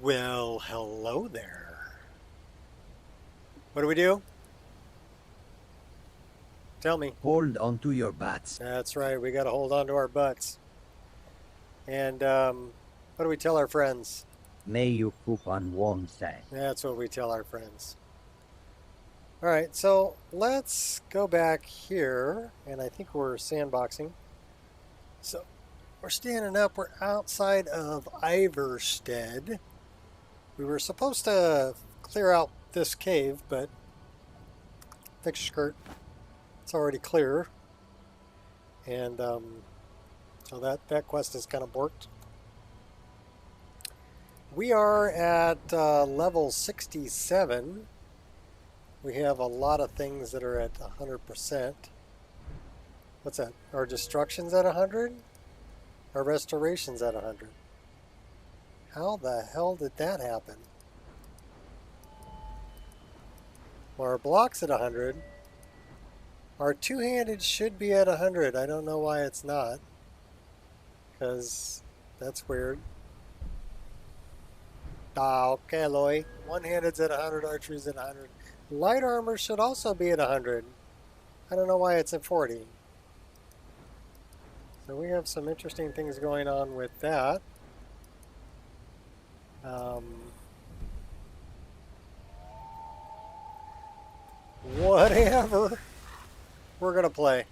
Well, hello there. What do we do? Tell me. Hold on to your butts. That's right, we got to hold on to our butts. And what do we tell our friends? May you poop on one side. That's what we tell our friends. All right, so let's go back here, and I think we're sandboxing. So we're standing up, we're outside of Iverstead. We were supposed to clear out this cave, but fix your skirt. It's already clear. And so that quest is kind of borked. We are at level 67. We have a lot of things that are at 100%. What's that? Our destruction's at 100? Our restoration's at 100. How the hell did that happen? Well, our block's at 100. Our two-handed should be at 100. I don't know why it's not. Because that's weird. Ah, okay, Loy. One-handed's at 100, archery's at 100. Light armor should also be at 100. I don't know why it's at 40. So we have some interesting things going on with that. Whatever. We're going to play.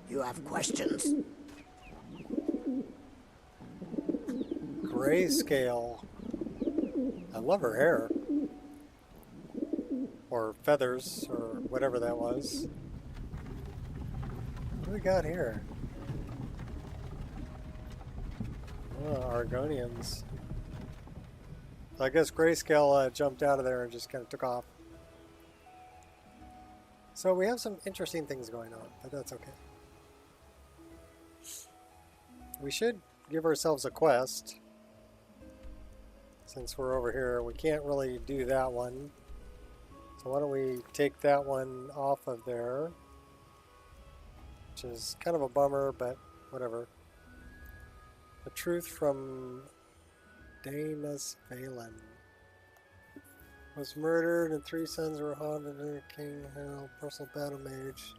You have questions? Grayscale. I love her hair. Or feathers, or whatever that was. What do we got here? Oh, Argonians. So I guess Grayscale jumped out of there and just kind of took off. So we have some interesting things going on, but that's okay. We should give ourselves a quest. Since we're over here, we can't really do that one. So why don't we take that one off of there? Which is kind of a bummer, but whatever. The truth from Daemus Valen. Was murdered and 3 sons were haunted in King Hell, personal battle mage.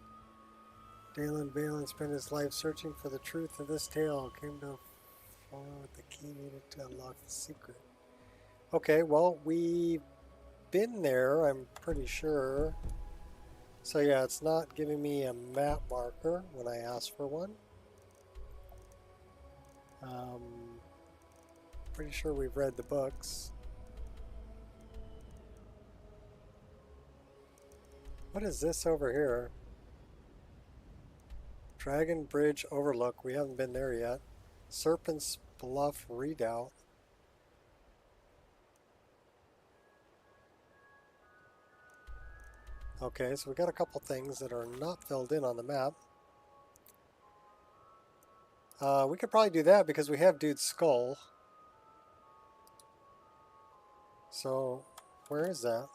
Dalen Valen spent his life searching for the truth of this tale. Came to find with the key needed to unlock the secret. Okay, well, we've been there, I'm pretty sure. So yeah, it's not giving me a map marker when I ask for one. Pretty sure we've read the books. What is this over here? Dragon Bridge Overlook. We haven't been there yet. Serpent's Bluff Redoubt. Okay, so we got a couple things that are not filled in on the map. We could probably do that because we have Dude's Skull. So, where is that?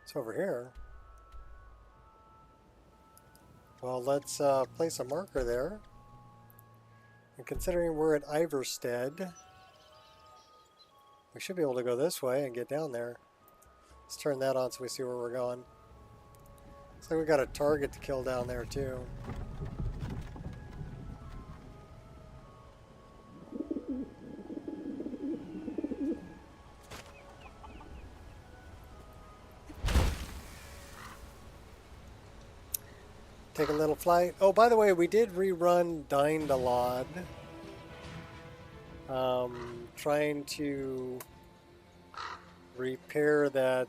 It's over here. Well, let's place a marker there. And considering we're at Iverstead, we should be able to go this way and get down there. Let's turn that on so we see where we're going. Looks like we got a target to kill down there too. Take a little flight. Oh, by the way, we did rerun Dindalod. Trying to repair that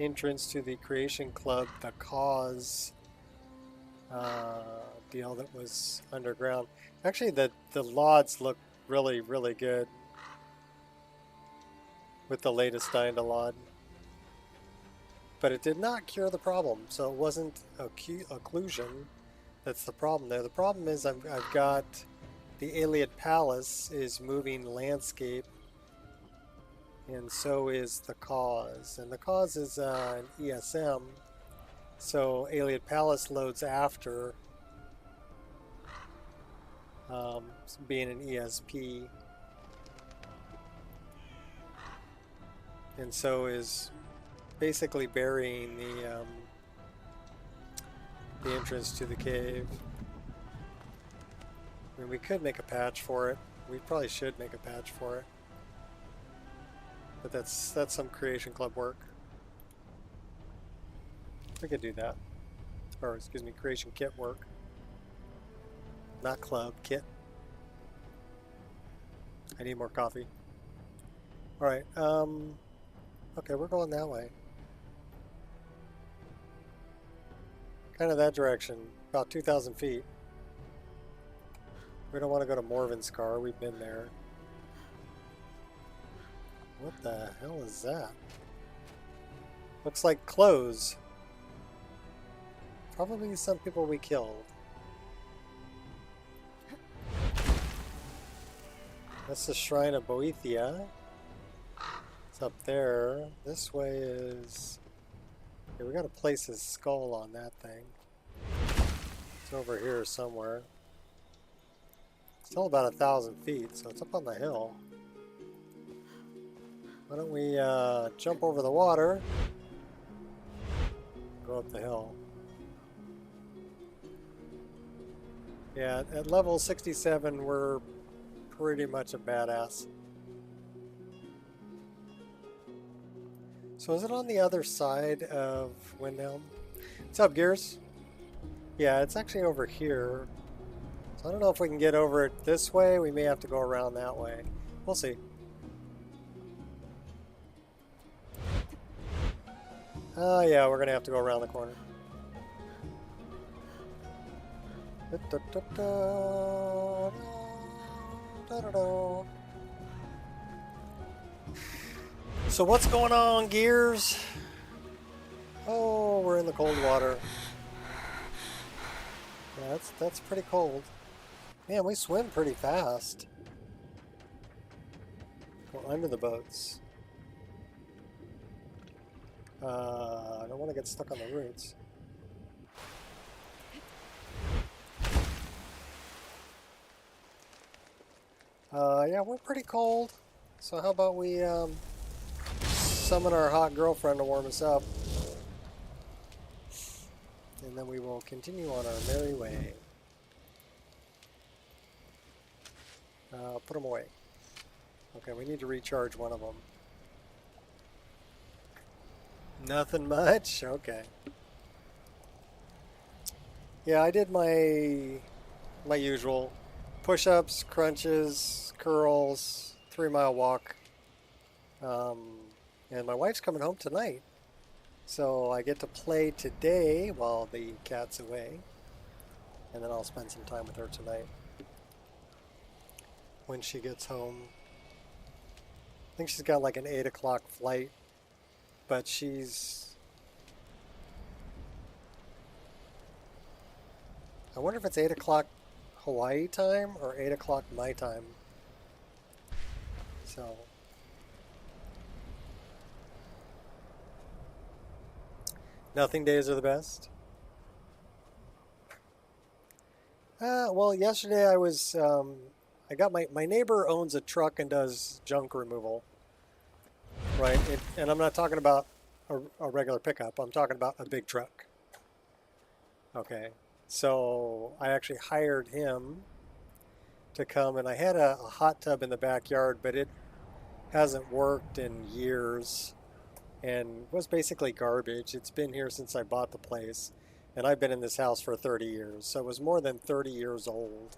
entrance to the Creation Club, the Cause deal that was underground. Actually, the Lods look really, really good with the latest Dindalod. But it did not cure the problem, so it wasn't occlusion that's the problem there. The problem is I've got the Iliad Palace is moving landscape and so is the cause. And the cause is an ESM, so Alien Palace loads after being an ESP, and so is basically burying the entrance to the cave. I mean, we could make a patch for it. We probably should make a patch for it. But that's some Creation Club work. We could do that. Or, excuse me, Creation Kit work. Not club, kit. I need more coffee. Alright, okay, we're going that way. Kind of that direction, about 2,000 feet. We don't want to go to Morven's car, we've been there. What the hell is that? Looks like clothes. Probably some people we killed. That's the Shrine of Boethia. It's up there. This way is... Okay, we gotta place his skull on that thing. It's over here somewhere. It's still about 1,000 feet, so it's up on the hill. Why don't we jump over the water, go up the hill. Yeah, at level 67, we're pretty much a badass. So is it on the other side of Windhelm? What's up, Gears? Yeah, it's actually over here. So I don't know if we can get over it this way. We may have to go around that way. We'll see. Oh yeah, we're gonna have to go around the corner. So what's going on, Gears? Oh, we're in the cold water. Yeah, that's pretty cold. Man, we swim pretty fast. Go under the boats. I don't want to get stuck on the roots. Yeah, we're pretty cold. So how about we summon our hot girlfriend to warm us up. And then we will continue on our merry way. Put them away. Okay, we need to recharge one of them. Nothing much? Okay. Yeah, I did my usual. Push-ups, crunches, curls, 3-mile walk. And my wife's coming home tonight. So I get to play today while the cat's away. And then I'll spend some time with her tonight. When she gets home. I think she's got like an 8 o'clock flight. But she's... I wonder if it's 8 o'clock Hawaii time or 8 o'clock my time. So... Nothing days are the best. Well, yesterday I was... I got my neighbor owns a truck and does junk removal. Right, and I'm not talking about a regular pickup. I'm talking about a big truck. Okay, so I actually hired him to come, and I had a hot tub in the backyard, but it hasn't worked in years and was basically garbage. It's been here since I bought the place, and I've been in this house for 30 years, so it was more than 30 years old,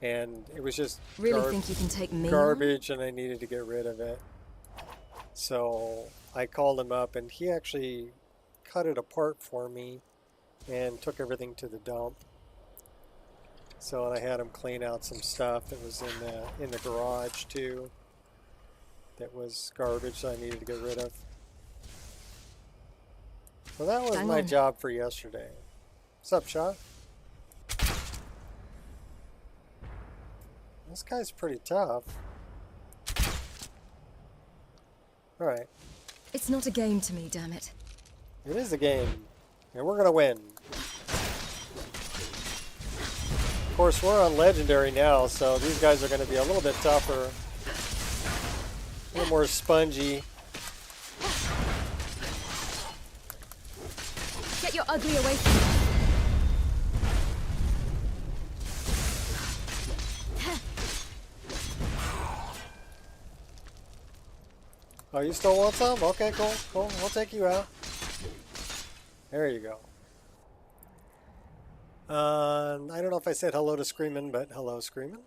and it was just really think you can take me garbage, and I needed to get rid of it. So I called him up, and he actually cut it apart for me and took everything to the dump. So I had him clean out some stuff that was in the garage too. That was garbage that I needed to get rid of. So that was my job for yesterday. What's up, Shaw? This guy's pretty tough. Alright. It's not a game to me, damn it. It is a game. And we're gonna win. Of course, we're on Legendary now, so these guys are gonna be a little bit tougher. A little more spongy. Get your ugly away from me. Oh, you still want some? Okay, cool, cool. We'll take you out. There you go. I don't know if I said hello to Screamin', but hello, Screamin'.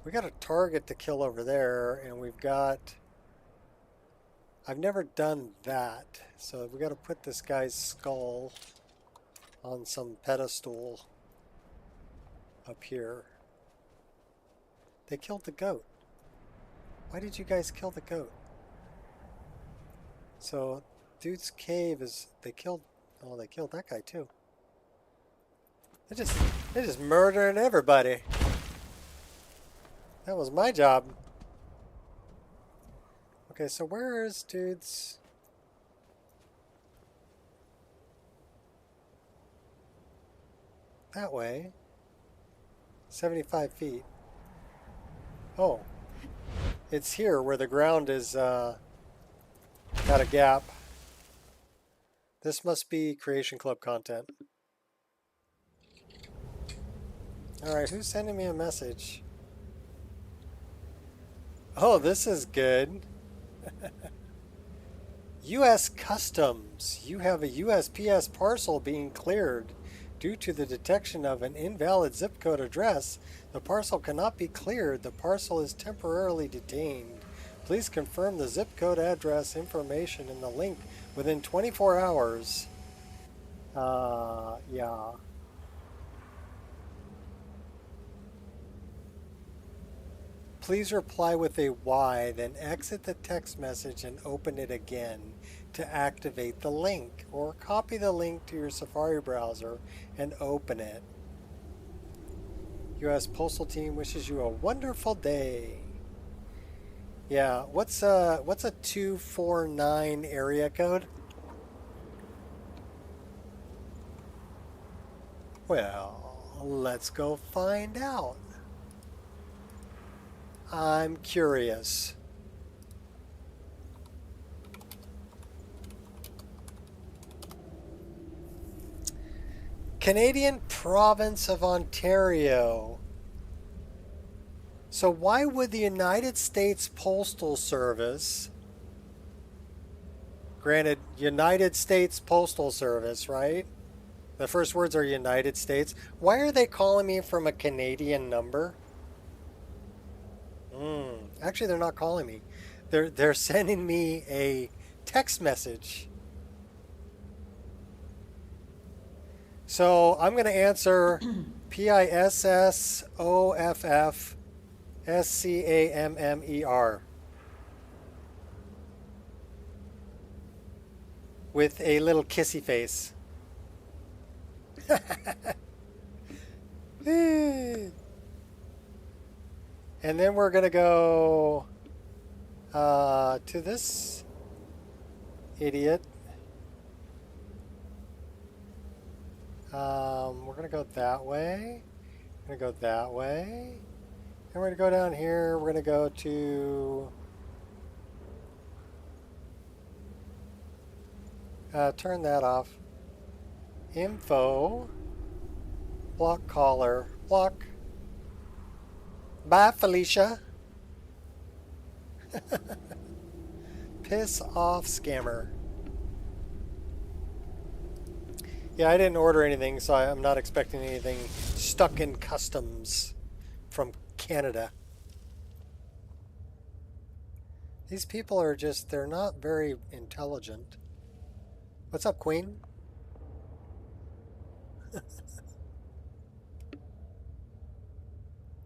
We got a target to kill over there, and we've got... I've never done that, so we got to put this guy's skull on some pedestal up here. They killed the goat. Why did you guys kill the goat? So, dude's cave is... They killed... Oh, they killed that guy too. They're just murdering everybody. That was my job. Okay, so where is dude's... That way. 75 feet. Oh. It's here where the ground is got a gap. This must be Creation Club content. Alright, who's sending me a message? Oh, this is good. U.S. Customs. You have a USPS parcel being cleared. Due to the detection of an invalid zip code address, the parcel cannot be cleared. The parcel is temporarily detained. Please confirm the zip code address information in the link within 24 hours. Yeah. Please reply with a Y, then exit the text message and open it again to activate the link, or copy the link to your Safari browser and open it. U.S. Postal Team wishes you a wonderful day. Yeah, what's a 249 area code? Well, let's go find out. I'm curious. Canadian province of Ontario. So why would the United States Postal Service, granted, United States Postal Service, right? The first words are United States. Why are they calling me from a Canadian number? Actually, they're not calling me. They're sending me a text message. So I'm going to answer PISSOFFSCAMMER with a little kissy face. And then we're going to go to this idiot. We're going to go that way. We're going to go that way. And we're going to go down here. We're going to go to... turn that off. Info. Block caller. Block. Bye, Felicia. Piss off, scammer. Yeah, I didn't order anything, so I'm not expecting anything stuck in customs from Canada. These people are just, they're not very intelligent. What's up, Queen?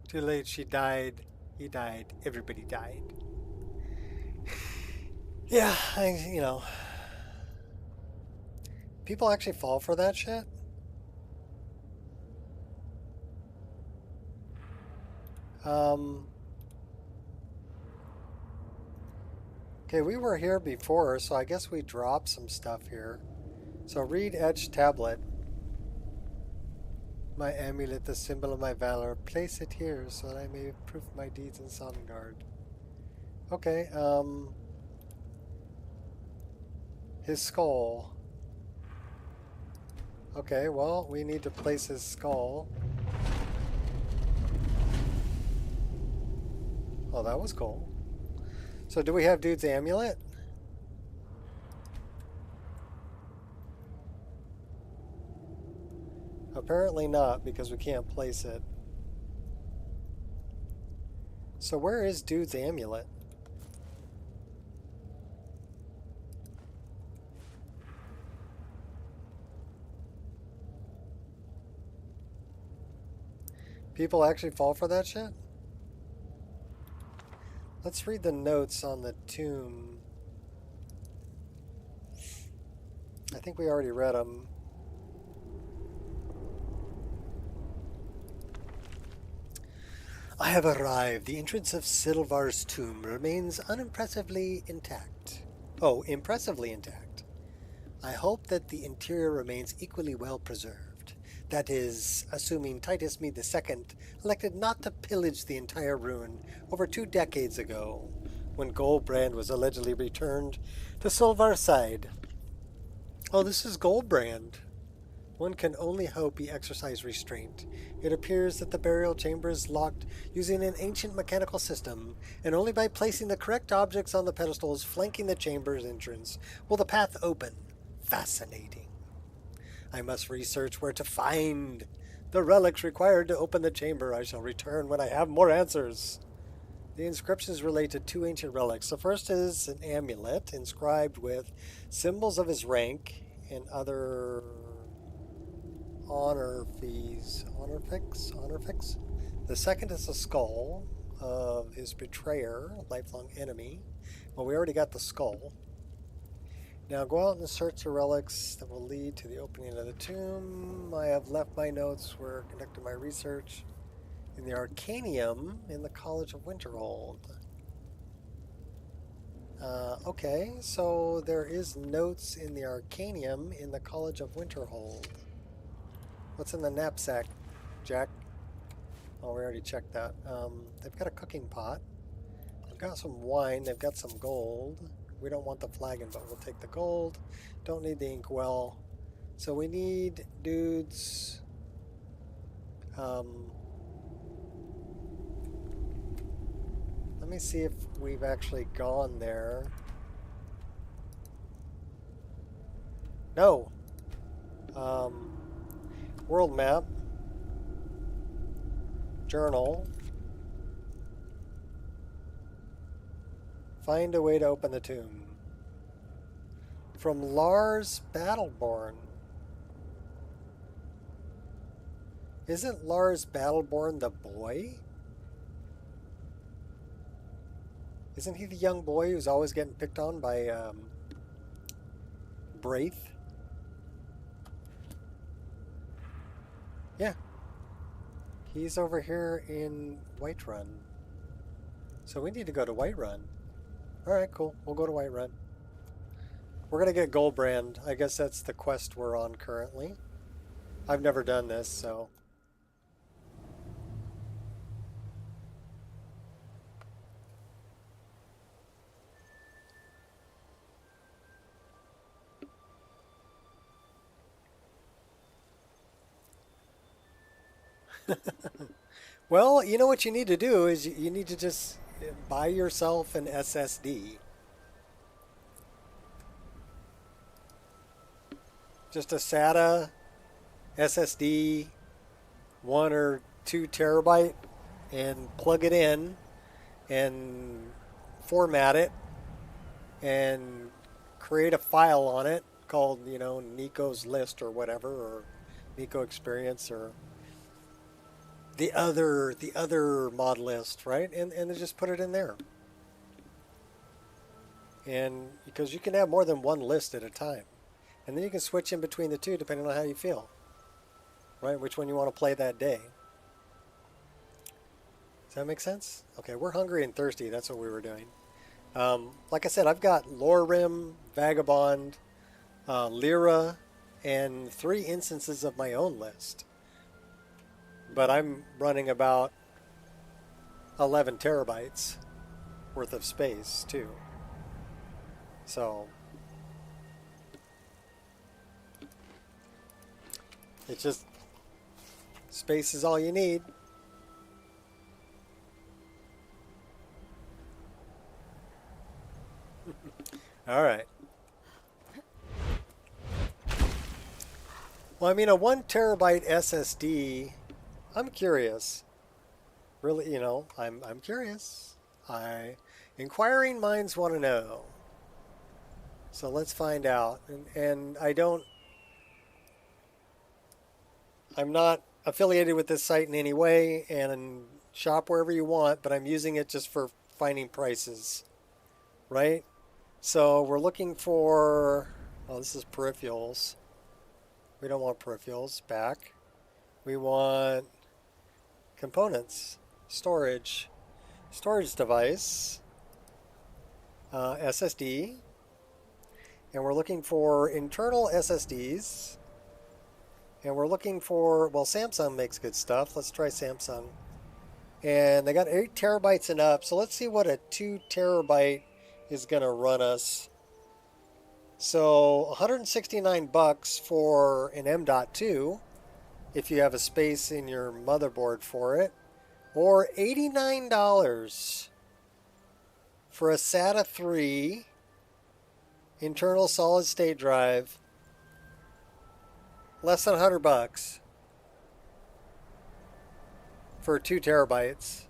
Too late, she died. He died. Everybody died. Yeah, you know. People actually fall for that shit? Okay, we were here before, so I guess we dropped some stuff here. So read etched tablet. My amulet, the symbol of my valor. Place it here so that I may proof my deeds in Sovngarde. Okay, his skull. Okay, well, we need to place his skull. Oh, that was cool. So do we have dude's amulet? Apparently not, because we can't place it. So where is dude's amulet? People actually fall for that shit? Let's read the notes on the tomb. I think we already read them. I have arrived. The entrance of Silvar's tomb remains unimpressively intact. Oh, impressively intact. I hope that the interior remains equally well preserved. That is, assuming Titus Mede II elected not to pillage the entire ruin over 2 decades ago, when Goldbrand was allegedly returned to Silvar's side. Oh, this is Goldbrand. One can only hope he exercised restraint. It appears that the burial chamber is locked using an ancient mechanical system, and only by placing the correct objects on the pedestals flanking the chamber's entrance will the path open. Fascinating. I must research where to find the relics required to open the chamber. I shall return when I have more answers. The inscriptions relate to 2 ancient relics. The first is an amulet inscribed with symbols of his rank and other honor fees. Honor fix? The second is a skull of his betrayer, lifelong enemy. Well, we already got the skull. Now go out and search the relics that will lead to the opening of the tomb. I have left my notes where I conducted my research in the Arcanium in the College of Winterhold. Okay, so there is notes in the Arcanium in the College of Winterhold. What's in the knapsack, Jack? Oh, we already checked that. They've got a cooking pot. They've got some wine. They've got some gold. We don't want the flagon, but we'll take the gold. Don't need the inkwell. So we need dudes. Let me see if we've actually gone there. No. World map. Journal. Find a way to open the tomb. From Lars Battleborn. Isn't Lars Battleborn the boy? Isn't he the young boy who's always getting picked on by Braith? Yeah. He's over here in Whiterun. So we need to go to Whiterun. Alright, cool. We'll go to Whiterun. We're going to get Goldbrand. I guess that's the quest we're on currently. I've never done this, so... Well, you know what you need to do is you need to just buy yourself an SSD. Just a SATA SSD, 1 or 2 terabyte, and plug it in and format it and create a file on it called, you know, Nico's list or whatever, or Nico experience, or the other mod list, right? And then just put it in there. And because you can have more than one list at a time. And then you can switch in between the two depending on how you feel. Right? Which one you want to play that day. Does that make sense? Okay, we're hungry and thirsty. That's what we were doing. Like I said, I've got Lorerim, Vagabond, Lyra, and 3 instances of my own list. But I'm running about 11 terabytes worth of space, too. So, it's just, space is all you need. All right. Well, I mean, a 1 terabyte SSD, I'm curious. Really, you know, I'm curious. Inquiring minds want to know. So let's find out. And I'm not affiliated with this site in any way, and shop wherever you want, but I'm using it just for finding prices, right? So we're looking for, oh, this is peripherals. We don't want peripherals, back. We want components, storage device, SSD, and we're looking for internal SSDs, and we're looking for, well, Samsung makes good stuff. Let's try Samsung. And they got 8 terabytes and up, so let's see what a 2 terabyte is going to run us. So 169 bucks for an M.2 if you have a space in your motherboard for it, or $89 for a SATA 3 internal solid state drive. Less than 100 bucks for 2 terabytes.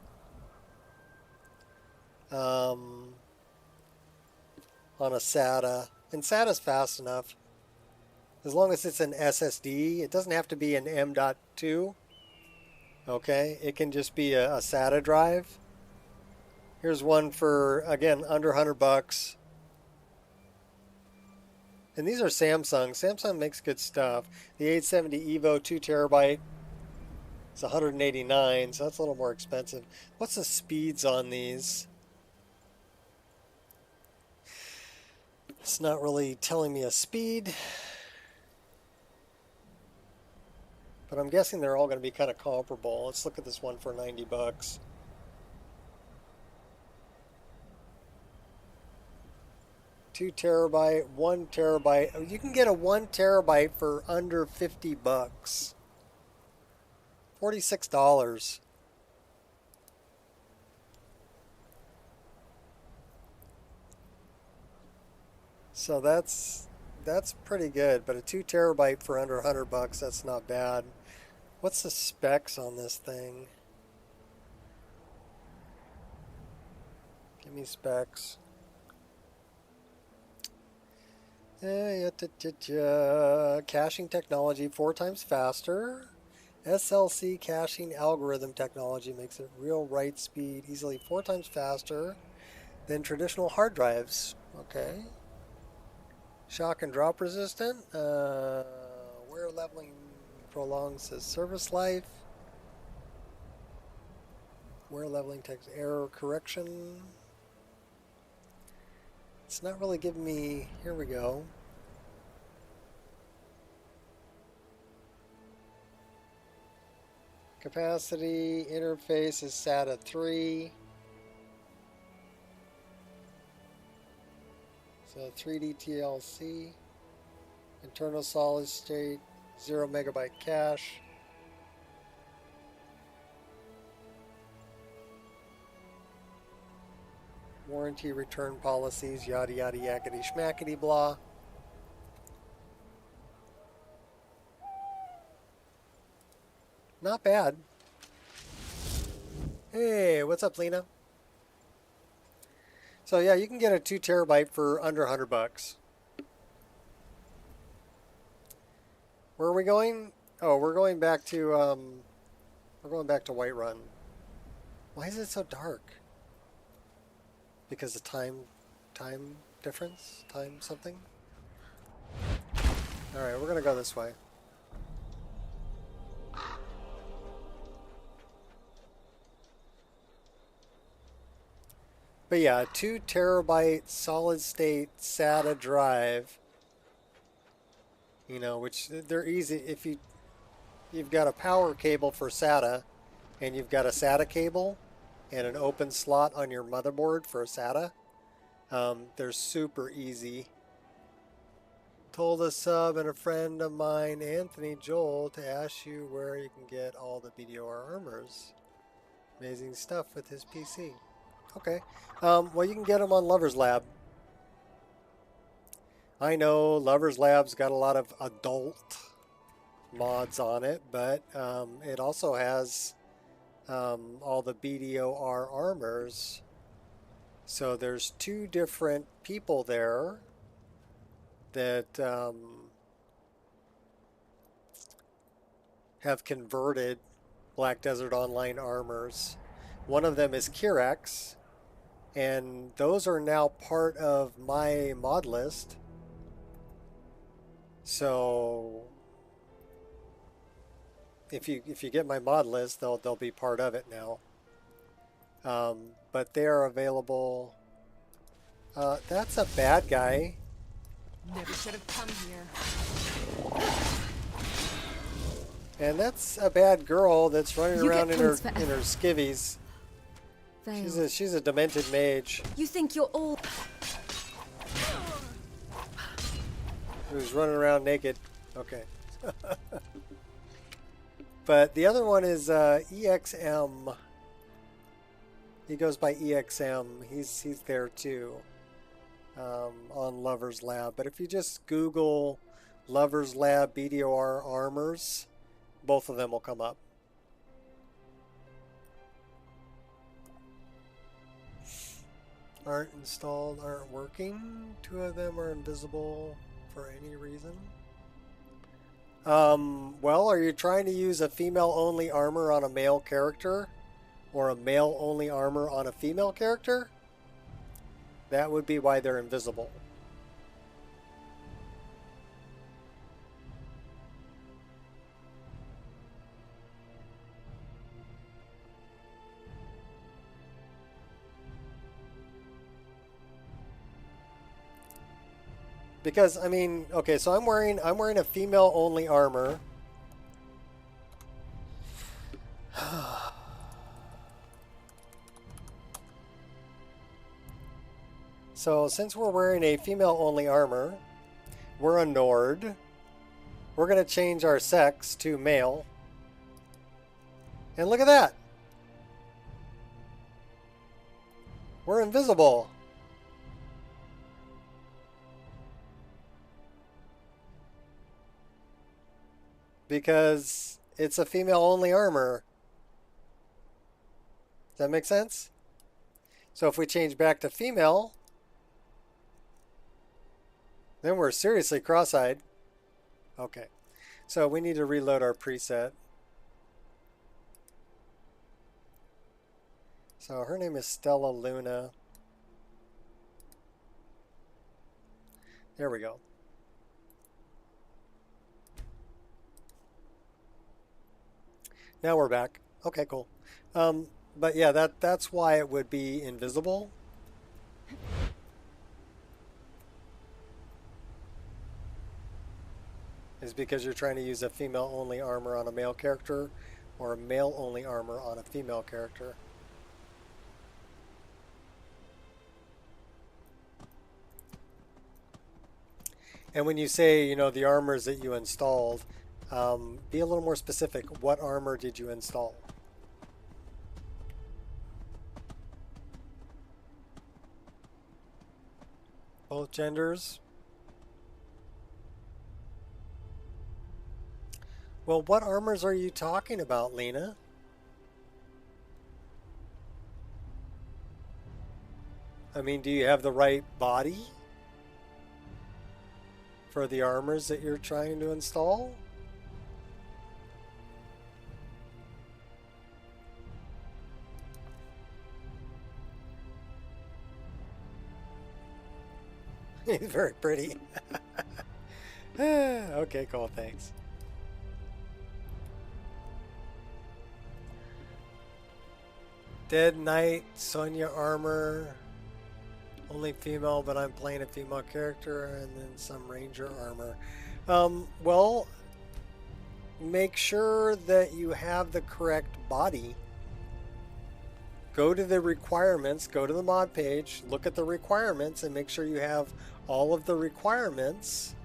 On a SATA. And SATA's fast enough. As long as it's an SSD, it doesn't have to be an M.2. Okay, it can just be a SATA drive. Here's one for, again, under 100 bucks. And these are Samsung. Samsung makes good stuff. The 870 EVO 2 terabyte is 189, so that's a little more expensive. What's the speeds on these? It's not really telling me a speed. But I'm guessing they're all going to be kind of comparable. Let's look at this one for 90 bucks. Two terabyte, 1 terabyte. You can get a 1 terabyte for under 50 bucks. $46. So that's pretty good, but a 2 terabyte for under 100 bucks, that's not bad. What's the specs on this thing? Give me specs. Caching technology 4 times faster. SLC caching algorithm technology makes it real write speed easily 4 times faster than traditional hard drives. Okay. Shock and drop resistant. Wear leveling prolongs the service life. Wear leveling text error correction. It's not really giving me, here we go. Capacity, interface is SATA 3. So 3D TLC. Internal solid state, 0 megabyte cache. Warranty return policies, yada yada yakety schmackety blah. Not bad. Hey, what's up, Lena? So yeah, you can get a 2 terabyte for under 100 bucks. Where are we going? Oh, we're going back to Whiterun. Why is it so dark? Because of time difference? Time something? Alright, we're gonna go this way. But yeah, a 2 terabyte solid state SATA drive, you know, which they're easy. If you've got a power cable for SATA and you've got a SATA cable and an open slot on your motherboard for a SATA, they're super easy. Told a sub and a friend of mine, Anthony Joel, to ask you where you can get all the BDR armors. Amazing stuff with his PC. Okay. Well, you can get them on Lover's Lab. I know Lover's Lab's got a lot of adult mods on it, but it also has all the BDOR armors. So there's 2 different people there that have converted Black Desert Online armors. One of them is Kirex, and those are now part of my mod list. So if you get my mod list, they'll be part of it now. But they are available. That's a bad guy. Never should have come here. And that's a bad girl that's running You around get in her points for skivvies. Fail. She's a demented mage You think you're all... who's running around naked. Okay. But the other one is EXM. He goes by EXM. He's there too, on Lover's Lab. But if you just Google Lover's Lab BDOR armors, both of them will come up. Aren't installed, aren't working. 2 of them are invisible for any reason. Well, are you trying to use a female-only armor on a male character? Or a male-only armor on a female character? That would be why they're invisible. Because I mean, okay, so I'm wearing a female-only armor. So since we're wearing a female-only armor, we're a Nord. We're gonna change our sex to male. And look at that. We're invisible. Because it's a female-only armor. Does that make sense? So if we change back to female, then we're seriously cross-eyed. Okay. So we need to reload our preset. So her name is Stella Luna. There we go. Now we're back. Okay, cool. But yeah, that's why it would be invisible. Is because you're trying to use a female-only armor on a male character or a male-only armor on a female character. And when you say, you know, the armors that you installed, be a little more specific. What armor did you install? Both genders? Well, what armors are you talking about, Lena? I mean, do you have the right body for the armors that you're trying to install? He's very pretty. Okay, cool, thanks. Dead Knight, Sonya armor. Only female, but I'm playing a female character, and then some ranger armor. Well, make sure that you have the correct body. Go to the requirements, go to the mod page, look at the requirements, and make sure you have all of the requirements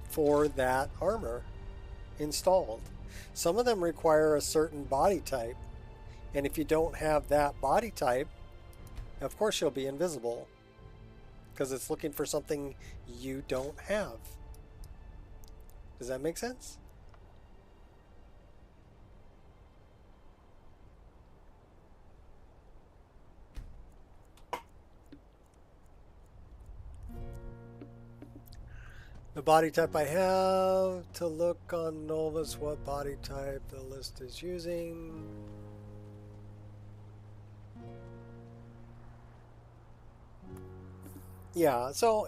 for that armor installed. Some of them require a certain body type, and if you don't have that body type, of course you'll be invisible because it's looking for something you don't have. Does that make sense? The body type I have to look on Novus, what body type the list is using. Yeah, so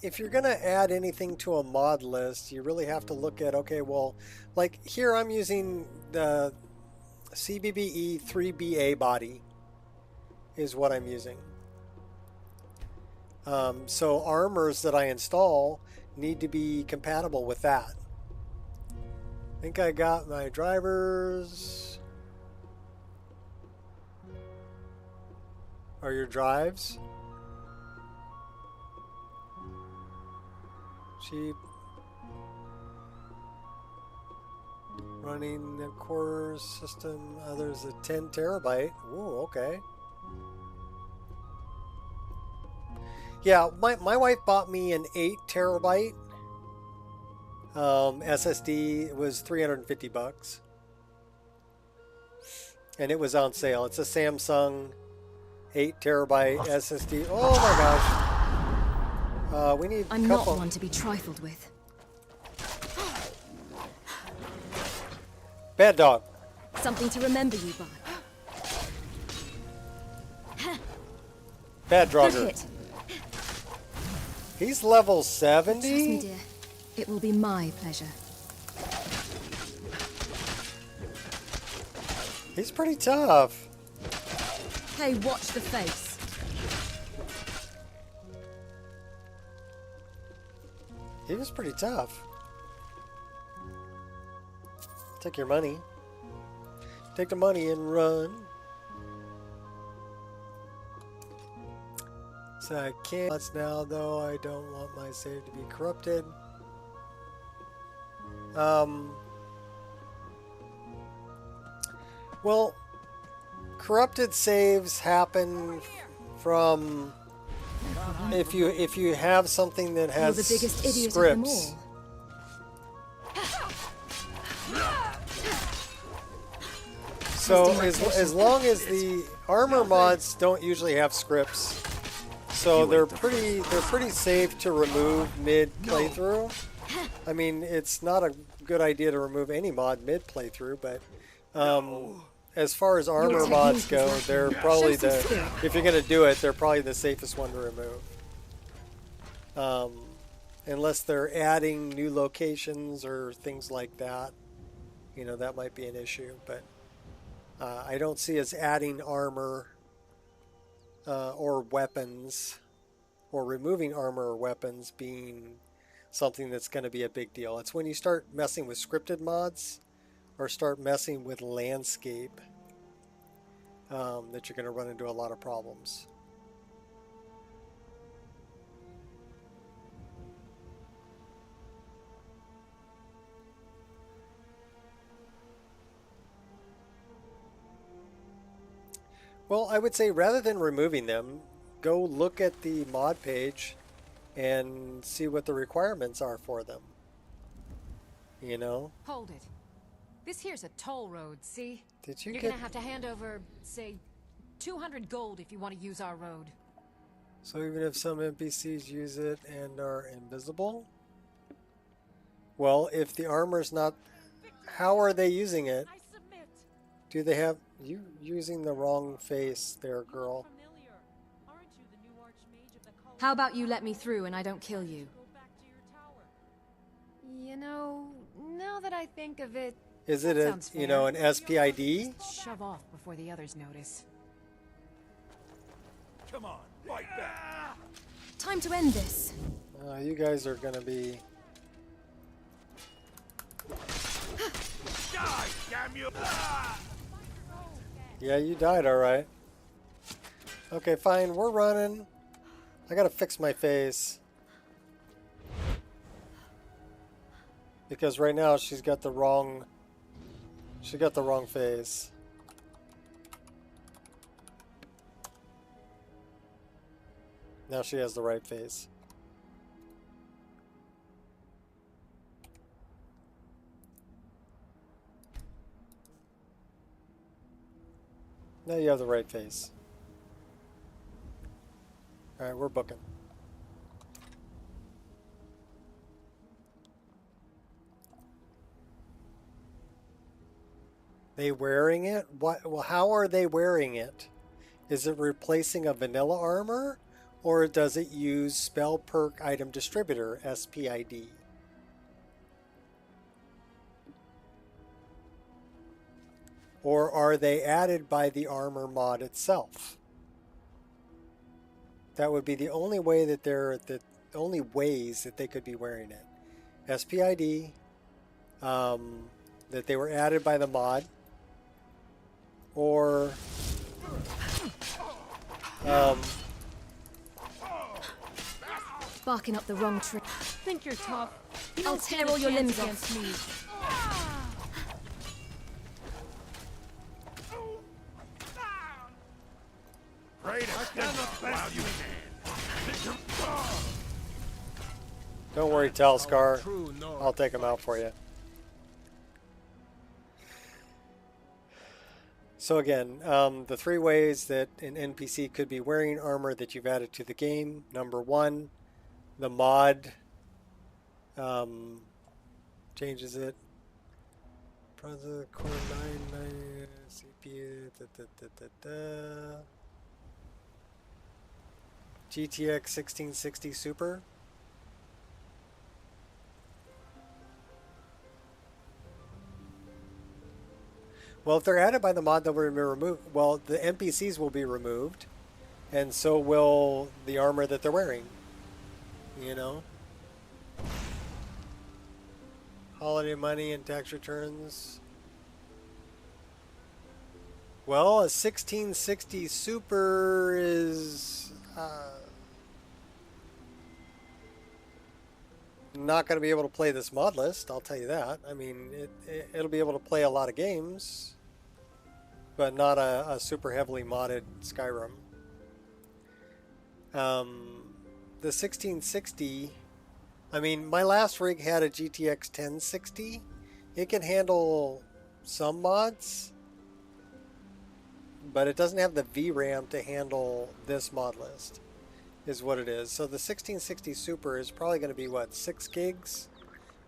if you're going to add anything to a mod list, you really have to look at, okay, well, like here I'm using the CBBE 3BA body is what I'm using. So armors that I install need to be compatible with that. I think I got my drivers. Are your drives? Cheap. Running the core system. There's a 10 terabyte. Ooh, okay. Yeah, my wife bought me an 8 terabyte SSD. It was $350, and it was on sale. It's a Samsung 8 terabyte SSD. Oh my gosh! We need. I'm not one to be trifled with. Bad dog. Something to remember you by. Bad Good drogger. hit. He's level Trust 70. me, dear. It will be my pleasure. He's pretty tough. Hey, watch the face. He was pretty tough. Take your money. Take the money and run. So I can't. Now though, I don't want my save to be corrupted. Well, corrupted saves happen from if you have something that has You're the biggest idiot scripts. of them all. So as long as the armor mods don't usually have scripts, so they're pretty safe to remove mid playthrough. I mean, it's not a good idea to remove any mod mid playthrough, but as far as armor mods go, they're probably if you're gonna do it, they're probably the safest one to remove. Unless they're adding new locations or things like that, you know, that might be an issue, but I don't see us adding armor or weapons or removing armor or weapons being something that's going to be a big deal. It's when you start messing with scripted mods or start messing with landscape that you're going to run into a lot of problems. Well, I would say rather than removing them, go look at the mod page and see what the requirements are for them. You know? Hold it. This here's a toll road, see? Did you You're get... gonna have to hand over, say, 200 gold if you want to use our road. So even if some NPCs use it and are invisible? Well, if the armor's not... How are they using it? Do they have... You using the wrong face there, girl. How about you let me through and I don't kill you? You know, now that I think of it, Is it that a, sounds you know, fair. an SPID? Shove off before the others notice. Come on, Time to end this. You guys are gonna be. Die, damn you! Yeah, you died, all right. Okay, fine. We're running. I gotta fix my face because right now she's got the wrong. She got the wrong face. Now she has the right face. Now you have the right face. Alright, we're booking. They wearing it? What? Well, how are they wearing it? Is it replacing a vanilla armor? Or does it use Spell Perk Item Distributor, SPID? Or are they added by the armor mod itself? That would be the only way that the only ways that they could be wearing it. SPID, that they were added by the mod, or Barking up the wrong tree. Think you're tough. You I'll don't stand tear all a your chance limbs off. against me. Pray to stand up while you can. don't worry, Telscar. I'll take them out for you. So again, the three ways that an NPC could be wearing armor that you've added to the game. Number one, the mod changes it. Project Core 9 CPU. GTX 1660 Super. Well, if they're added by the mod, they'll be removed. Well, the NPCs will be removed, and so will the armor that they're wearing. You know? Holiday money and tax returns. Well, a 1660 Super is not going to be able to play this mod list, I'll tell you that. I mean, it'll be able to play a lot of games, but not a super heavily modded Skyrim. The 1660, I mean, my last rig had a GTX 1060. It can handle some mods, but it doesn't have the VRAM to handle this mod list, is what it is. So the 1660 Super is probably going to be, what, 6 gigs?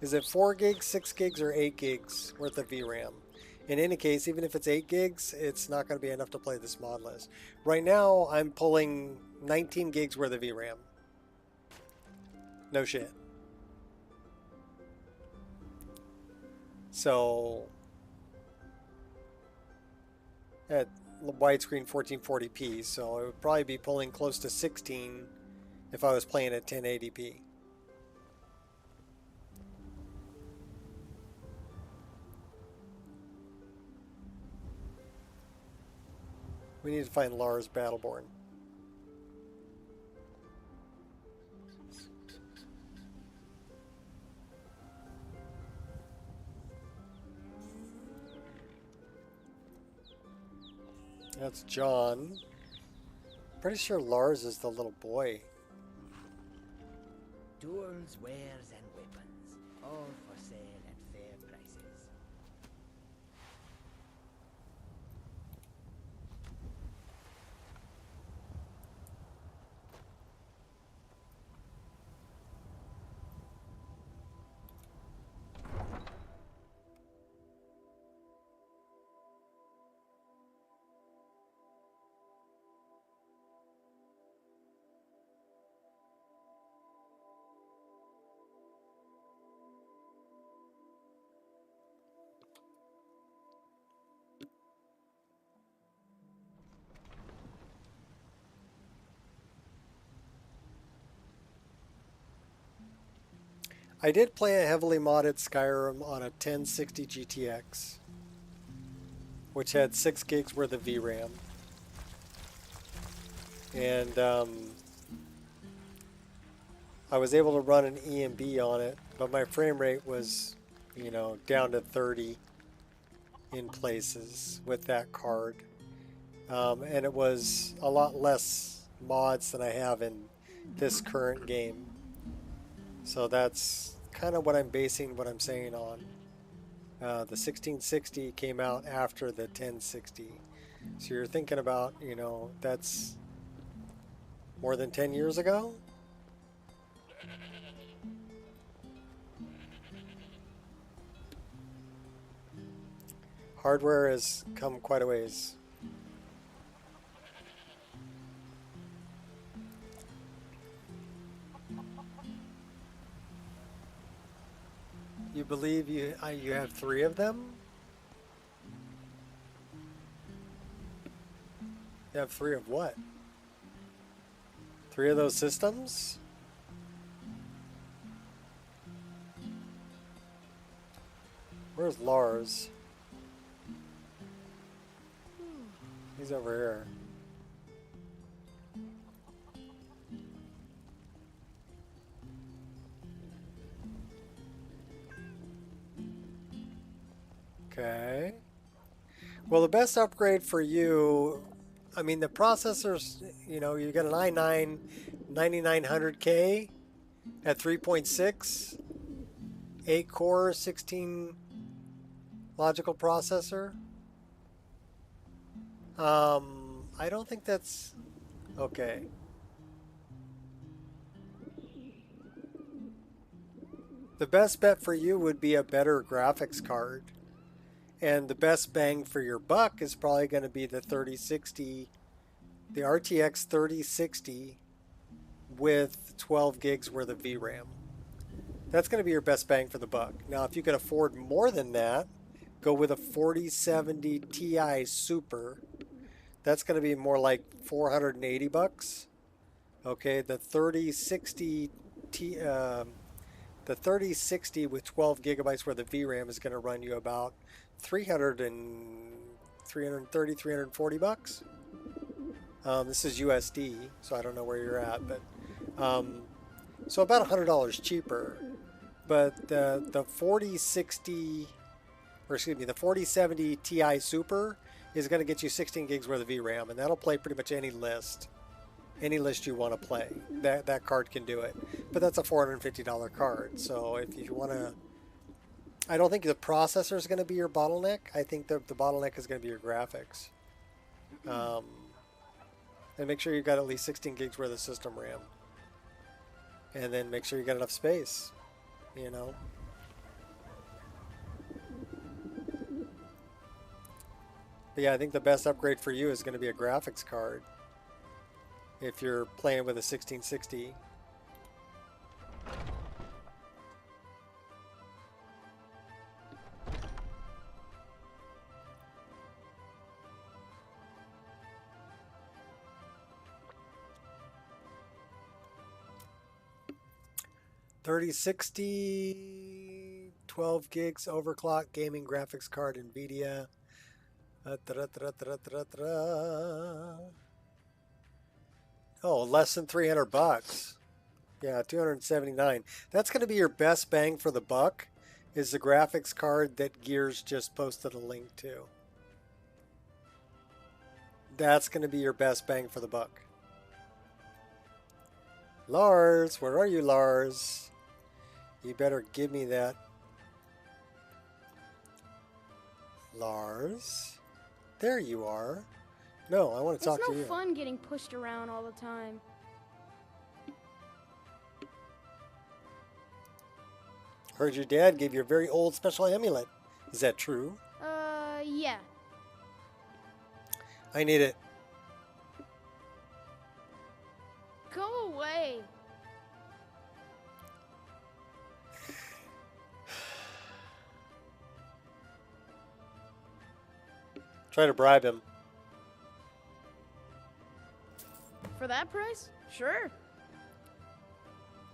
Is it 4 gigs, 6 gigs, or 8 gigs worth of VRAM? In any case, even if it's 8 gigs, it's not going to be enough to play this mod list. Right now, I'm pulling 19 gigs worth of VRAM. No shit. So, at widescreen 1440p, so it would probably be pulling close to 16 if I was playing at 1080p. We need to find Lars Battleborn. That's John. Pretty sure Lars is the little boy. Tools, wares, and weapons, all for sale at fair prices. I did play a heavily modded Skyrim on a 1060 GTX, which had 6 gigs worth of VRAM. And I was able to run an EMB on it, but my frame rate was, you know, down to 30 in places with that card. And it was a lot less mods than I have in this current game. So that's kind of what I'm basing what I'm saying on. The 1660 came out after the 1060. So you're thinking about, you know, that's more than 10 years ago? Hardware has come quite a ways. You believe you have 3 of them? You have 3 of what? 3 of those systems? Where's Lars? He's over here. Okay. Well, the best upgrade for you, I mean, the processors, you know, you got an i9 9900K at 3.6, 8 core, 16 logical processor. I don't think that's okay. The best bet for you would be a better graphics card. And the best bang for your buck is probably going to be the 3060, the RTX 3060 with 12 gigs worth of VRAM. That's going to be your best bang for the buck. Now, if you can afford more than that, go with a 4070 Ti Super. That's going to be more like 480 bucks. Okay, the 3060 the 3060 with 12 gigabytes worth of VRAM is going to run you about 330, 340 bucks. This is USD, so I don't know where you're at, but so about $100 cheaper. But the 4060, or excuse me, the 4070 Ti Super is going to get you 16 gigs worth of VRAM, and that'll play pretty much any list you want to play. That card can do it, but that's a $450 card. So if you want to, I don't think the processor is going to be your bottleneck. I think the bottleneck is going to be your graphics. And make sure you've got at least 16 gigs worth of system RAM. And then make sure you got enough space, you know. But yeah, I think the best upgrade for you is going to be a graphics card if you're playing with a 1660. $3060, 12 gigs overclock gaming graphics card, NVIDIA. Oh, less than 300 bucks. Yeah, 279. That's going to be your best bang for the buck, is the graphics card that Gears just posted a link to. That's going to be your best bang for the buck. Lars, where are you, Lars? You better give me that. Lars? There you are. No, I want to talk to you. It's no fun getting pushed around all the time. Heard your dad gave you a very old special amulet. Is that true? Yeah. I need it. Go away. Try to bribe him. For that price? Sure.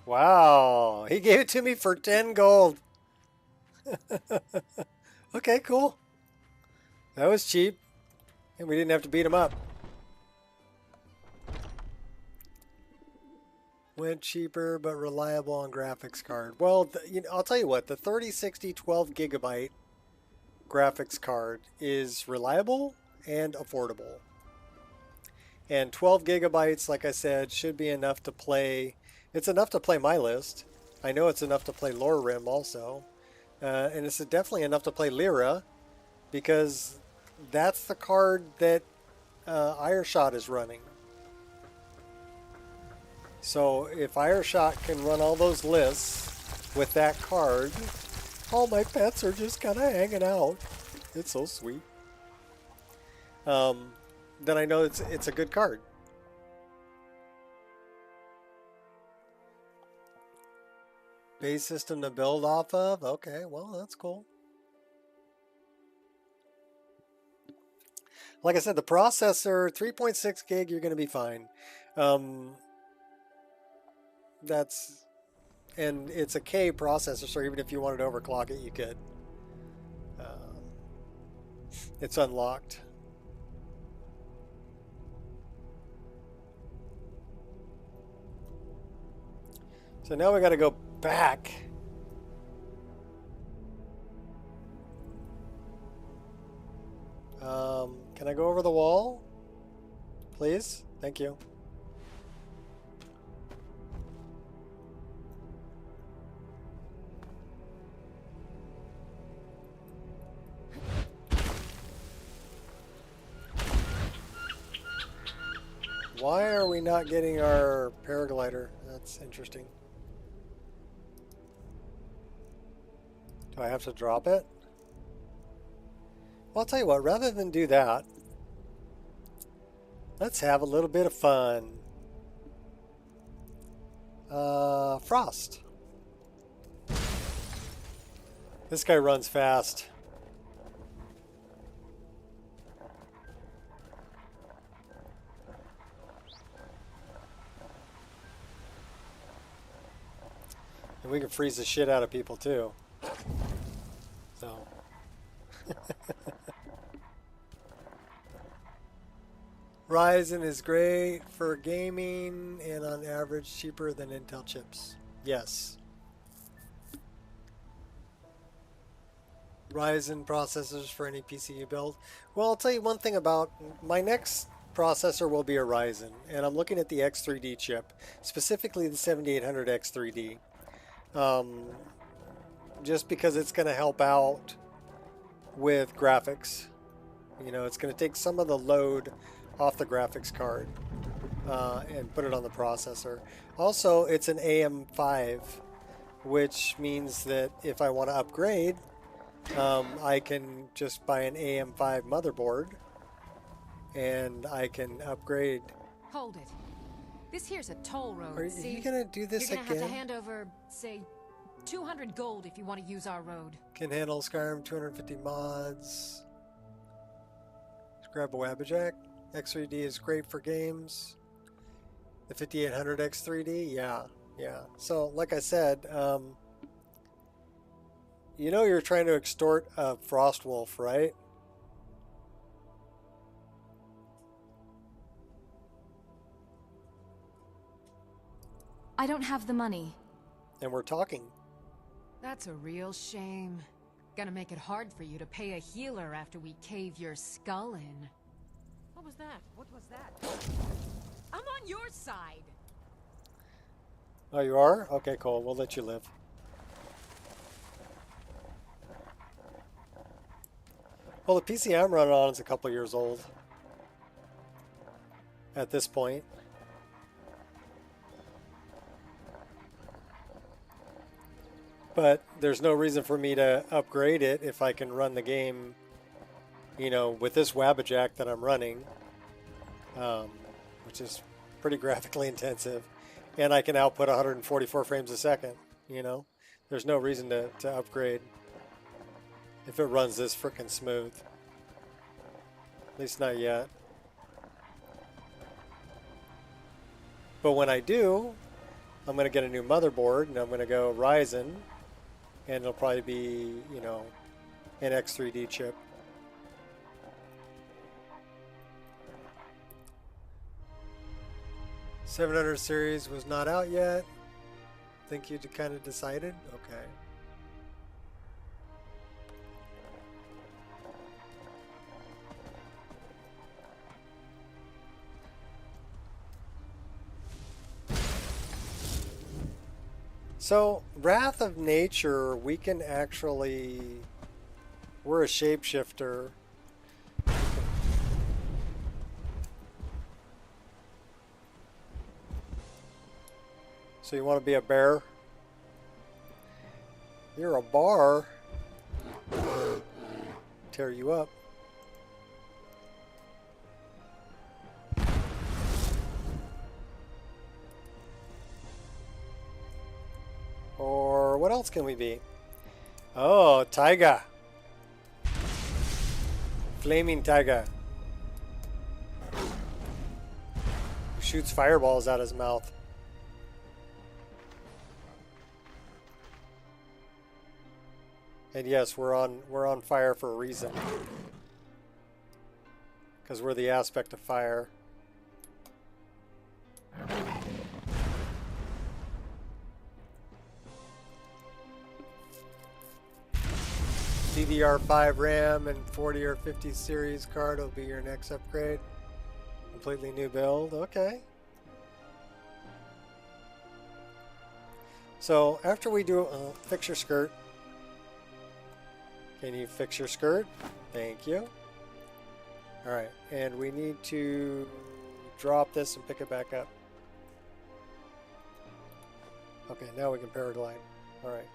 Wow, he gave it to me for 10 gold. Okay, cool. That was cheap. And we didn't have to beat him up. Went cheaper but reliable on graphics card. Well, I'll tell you what, the 3060 12 gigabyte graphics card is reliable and affordable. And 12 gigabytes, like I said, should be enough to play. It's enough to play my list. I know it's enough to play Lore Rim also. And it's definitely enough to play Lyra, because that's the card that Ireshot is running. So if Ireshot can run all those lists with that card, all my pets are just kind of hanging out. It's so sweet. Then I know it's a good card. Base system to build off of? Okay, well, that's cool. Like I said, the processor, 3.6 gig, you're going to be fine. And it's a K processor, so even if you wanted to overclock it, you could. It's unlocked. So now we got to go back. Can I go over the wall? Please? Thank you. Why are we not getting our paraglider? That's interesting. Do I have to drop it? Well, I'll tell you what, rather than do that, let's have a little bit of fun. Frost. This guy runs fast. And we can freeze the shit out of people too. So. Ryzen is great for gaming and on average cheaper than Intel chips. Yes. Ryzen processors for any PC you build. Well, I'll tell you one thing about my next processor will be a Ryzen, and I'm looking at the X3D chip, specifically the 7800 X3D. Just because it's going to help out with graphics. You know, it's going to take some of the load off the graphics card and put it on the processor. Also, it's an AM5, which means that if I want to upgrade, I can just buy an AM5 motherboard and I can upgrade. Hold it. This here's a toll road. Are you going to do this You're again? gonna have to hand over, say, 200 gold if you want to use our road. Can handle Skyrim 250 mods. Let's grab a Wabbajack. X3D is great for games. The 5800 X3D, yeah. So, like I said, you know you're trying to extort a Frostwolf, right? I don't have the money. And we're talking. That's a real shame. Gonna make it hard for you to pay a healer after we cave your skull in. What was that? What was that? I'm on your side. Oh, you are? Okay, cool. We'll let you live. Well, the PC I'm running on is a couple years old at this point. But there's no reason for me to upgrade it if I can run the game, you know, with this Wabbajack that I'm running, which is pretty graphically intensive, and I can output 144 frames a second, you know. There's no reason to upgrade if it runs this frickin' smooth. At least not yet. But when I do, I'm going to get a new motherboard, and I'm going to go Ryzen, and it'll probably be, you know, an X3D chip. $700 series was not out yet. Think you kind of decided? Okay. So, Wrath of Nature, we can actually... We're a shapeshifter. So you want to be a bear? You're a bar. Tear you up. Or what else can we be? Oh, Taiga. Flaming Taiga. Who shoots fireballs out his mouth. And yes, we're on fire for a reason. Because we're the aspect of fire. DDR5 RAM and 40 or 50 series card will be your next upgrade. Completely new build. Okay. So after we do fix your skirt. Can you fix your skirt? Thank you. Alright, and we need to drop this and pick it back up. Okay, now we can paraglide. Alright.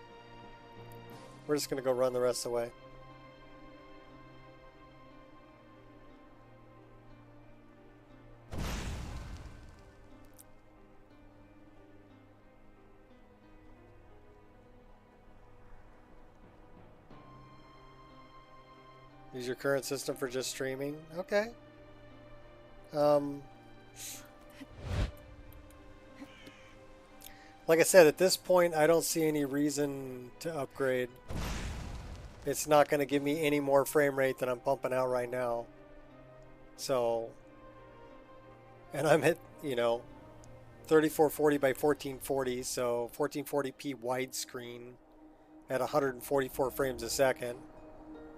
We're just going to go run the rest of the way. Use your current system for just streaming? Okay. Like I said, at this point, I don't see any reason to upgrade. It's not going to give me any more frame rate than I'm pumping out right now. So, and I'm at, you know, 3440 by 1440, so 1440p widescreen at 144 frames a second.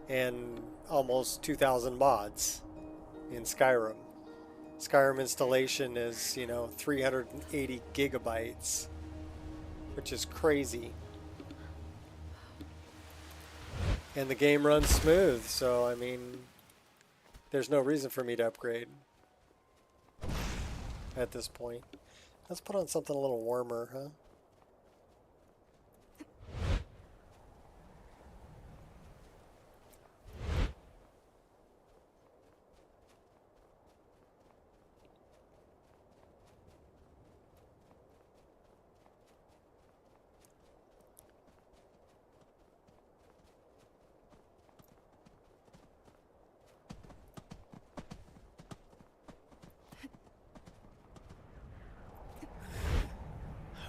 And almost 2,000 mods in Skyrim. Skyrim installation is, you know, 380 gigabytes, which is crazy. And the game runs smooth, so I mean, there's no reason for me to upgrade at this point. Let's put on something a little warmer, huh?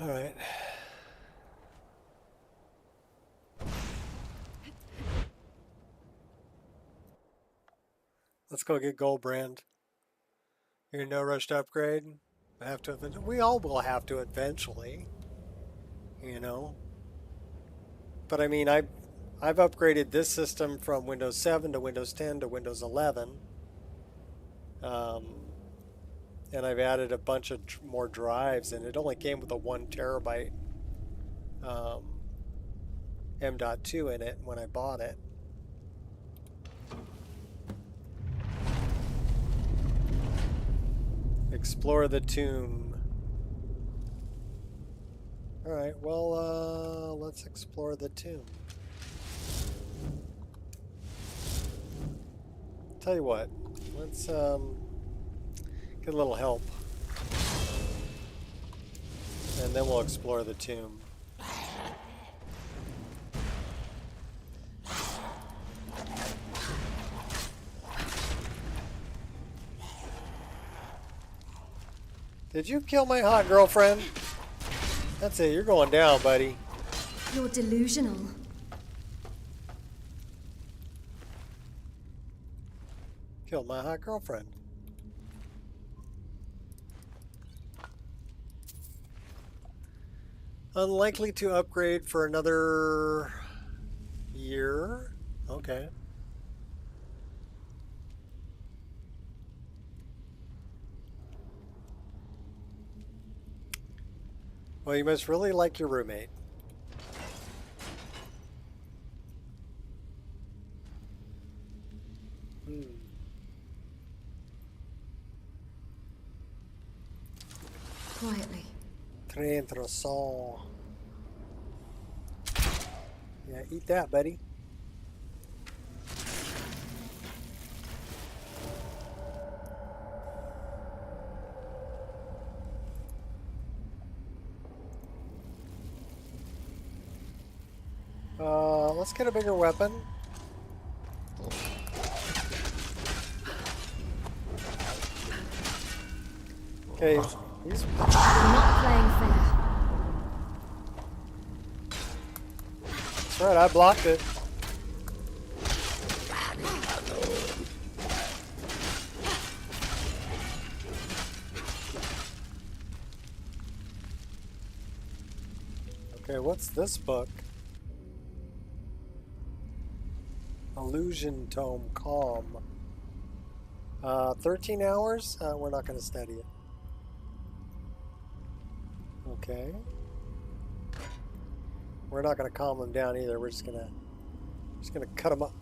All right. Let's go get Gold Brand. You're in no rush to upgrade. I have to. We all will have to eventually. You know. But I mean, I've upgraded this system from Windows 7 to Windows 10 to Windows 11. And I've added a bunch of more drives, and it only came with a 1 terabyte M.2 in it when I bought it. Explore the tomb. Alright, well, let's explore the tomb. Tell you what, let's get a little help. And then we'll explore the tomb. Did you kill my hot girlfriend? That's it. You're going down, buddy. You're delusional. Killed my hot girlfriend. Unlikely to upgrade for another year. Okay. Well, you must really like your roommate. Quietly. Très intéressant. Yeah, eat that, buddy. Let's get a bigger weapon. Okay, he's You're not playing fair. that's right. I blocked it. Okay, what's this book? Illusion Tome Calm. 13 hours? We're not going to study it. Okay. We're not going to calm them down either. We're just gonna cut them up.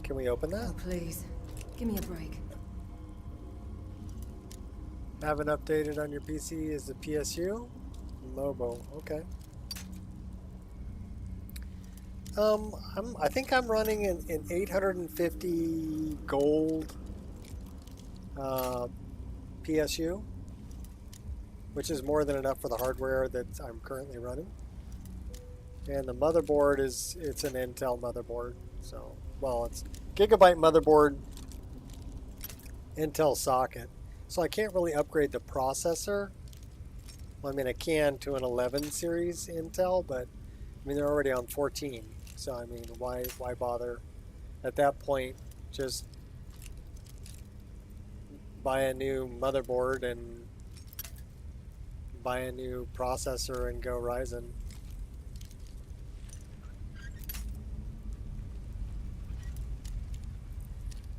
Can we open that? Oh, please. Give me a break. Haven't updated on your PC is the PSU? Mobo, okay. I think I'm running an 850 gold PSU, which is more than enough for the hardware that I'm currently running. And the motherboard it's an Intel motherboard, so well it's gigabyte motherboard, Intel socket. So I can't really upgrade the processor. Well, I mean I can to an 11 series Intel, but I mean they're already on 14. So I mean, why bother? At that point, just buy a new motherboard and buy a new processor and go Ryzen.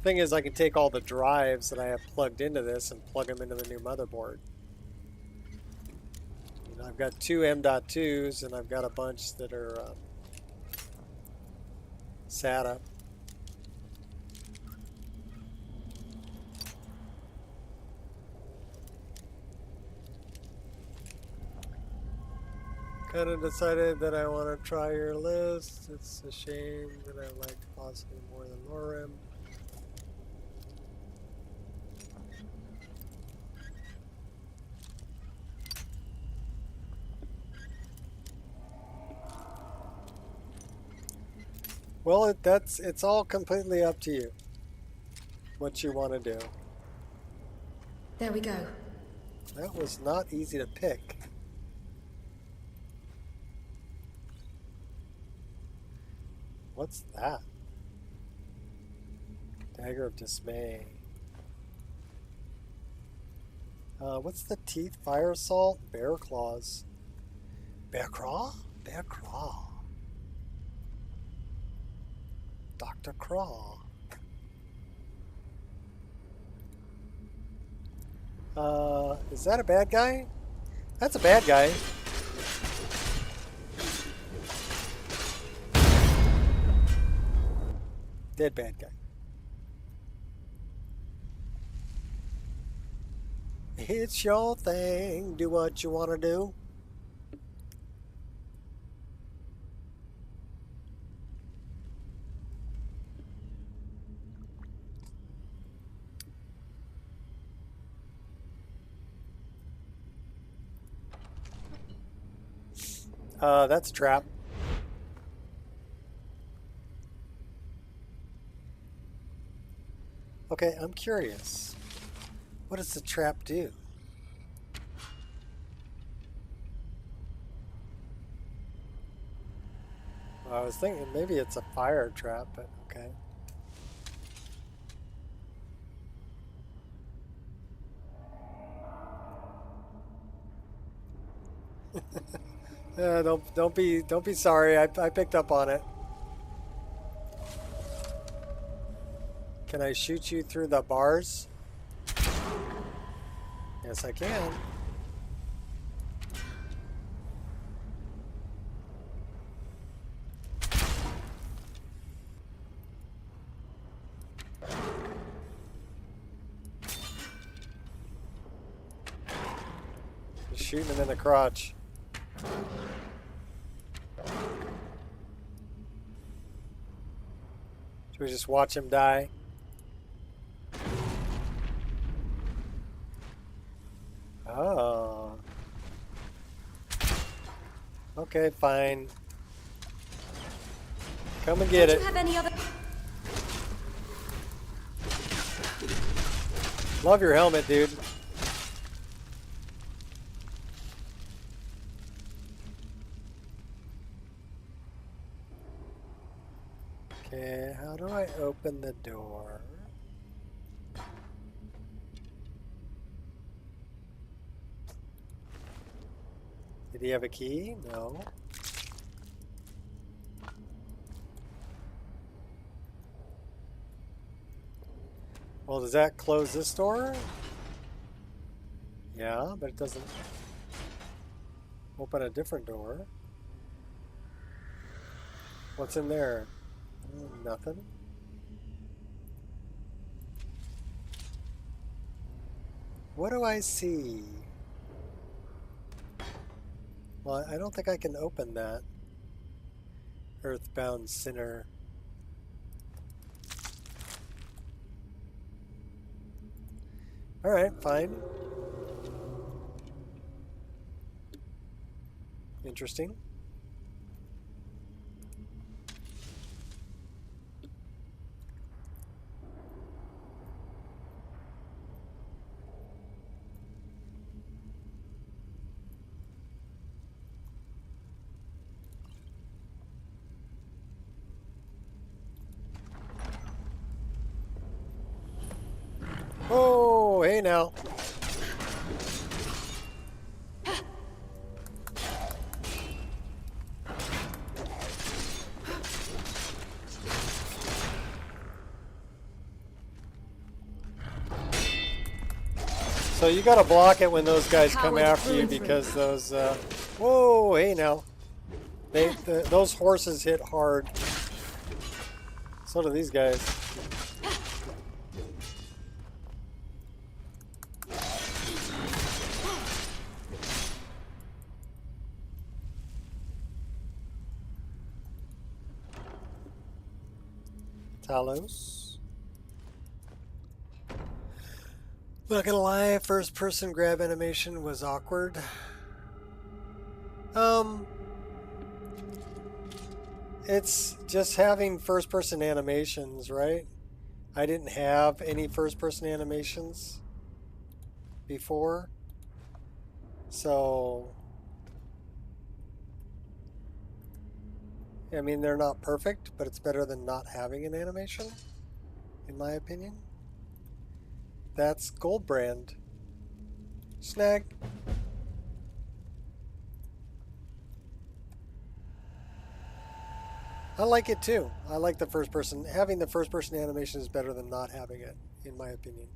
Thing is, I can take all the drives that I have plugged into this and plug them into the new motherboard. You know, I've got two M.2s and I've got a bunch that are SATA. Kind of decided that I want to try your list. It's a shame that I like possibly more than Lorem. Well, it's all completely up to you. What you want to do. There we go. That was not easy to pick. What's that? Dagger of Dismay. What's the teeth? Fire Assault? Bear Claws. Bear Claw? Bear Claw. Dr. Craw. Is that a bad guy? That's a bad guy. Dead bad guy. It's your thing. Do what you want to do. That's a trap. Okay, I'm curious. What does the trap do? Well, I was thinking maybe it's a fire trap, but okay. Don't be sorry. I picked up on it. Can I shoot you through the bars? Yes, I can. Just shooting him in the crotch. Should we just watch him die? Oh. Okay, fine. Come and get Don't it. you have any other... Love your helmet, dude. Okay, how do I open the door? Did he have a key? No. Well, does that close this door? Yeah, but it doesn't open a different door. What's in there? Nothing. What do I see? Well, I don't think I can open that. Earthbound sinner. Alright, fine. Interesting. Oh, hey now. So you gotta block it when those guys come after you because those, whoa, hey now. Those horses hit hard. So do these guys. Talos. Not gonna lie, first person grab animation was awkward. It's just having first person animations, right? I didn't have any first person animations before. So, I mean, they're not perfect, but it's better than not having an animation, in my opinion. That's Gold Brand. Snag. I like it too. I like the first person. Having the first person animation is better than not having it, in my opinion.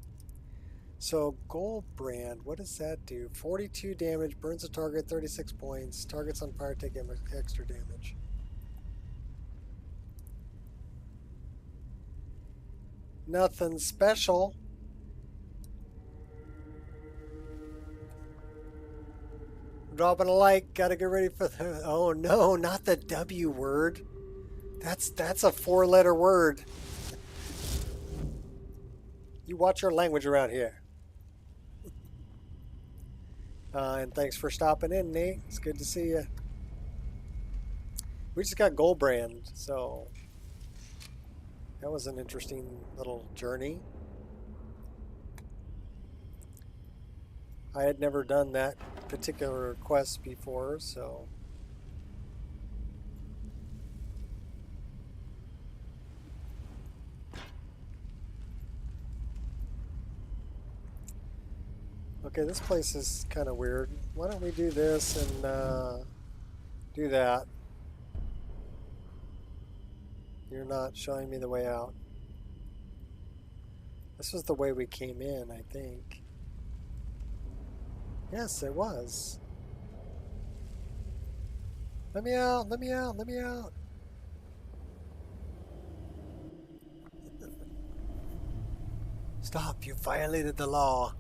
So, Gold Brand, what does that do? 42 damage, burns a target, 36 points. Targets on fire take extra damage. Nothing special. Dropping a like, gotta get ready for the... Oh no, not the W word. That's a 4-letter word. You watch your language around here. And thanks for stopping in, Nate. It's good to see you. We just got Gold Brand, so that was an interesting little journey. I had never done that particular quest before, so Okay, this place is kind of weird. Why don't we do this and do that? You're not showing me the way out. This was the way we came in, I think. Yes, it was. Let me out, let me out, let me out. Stop, you violated the law.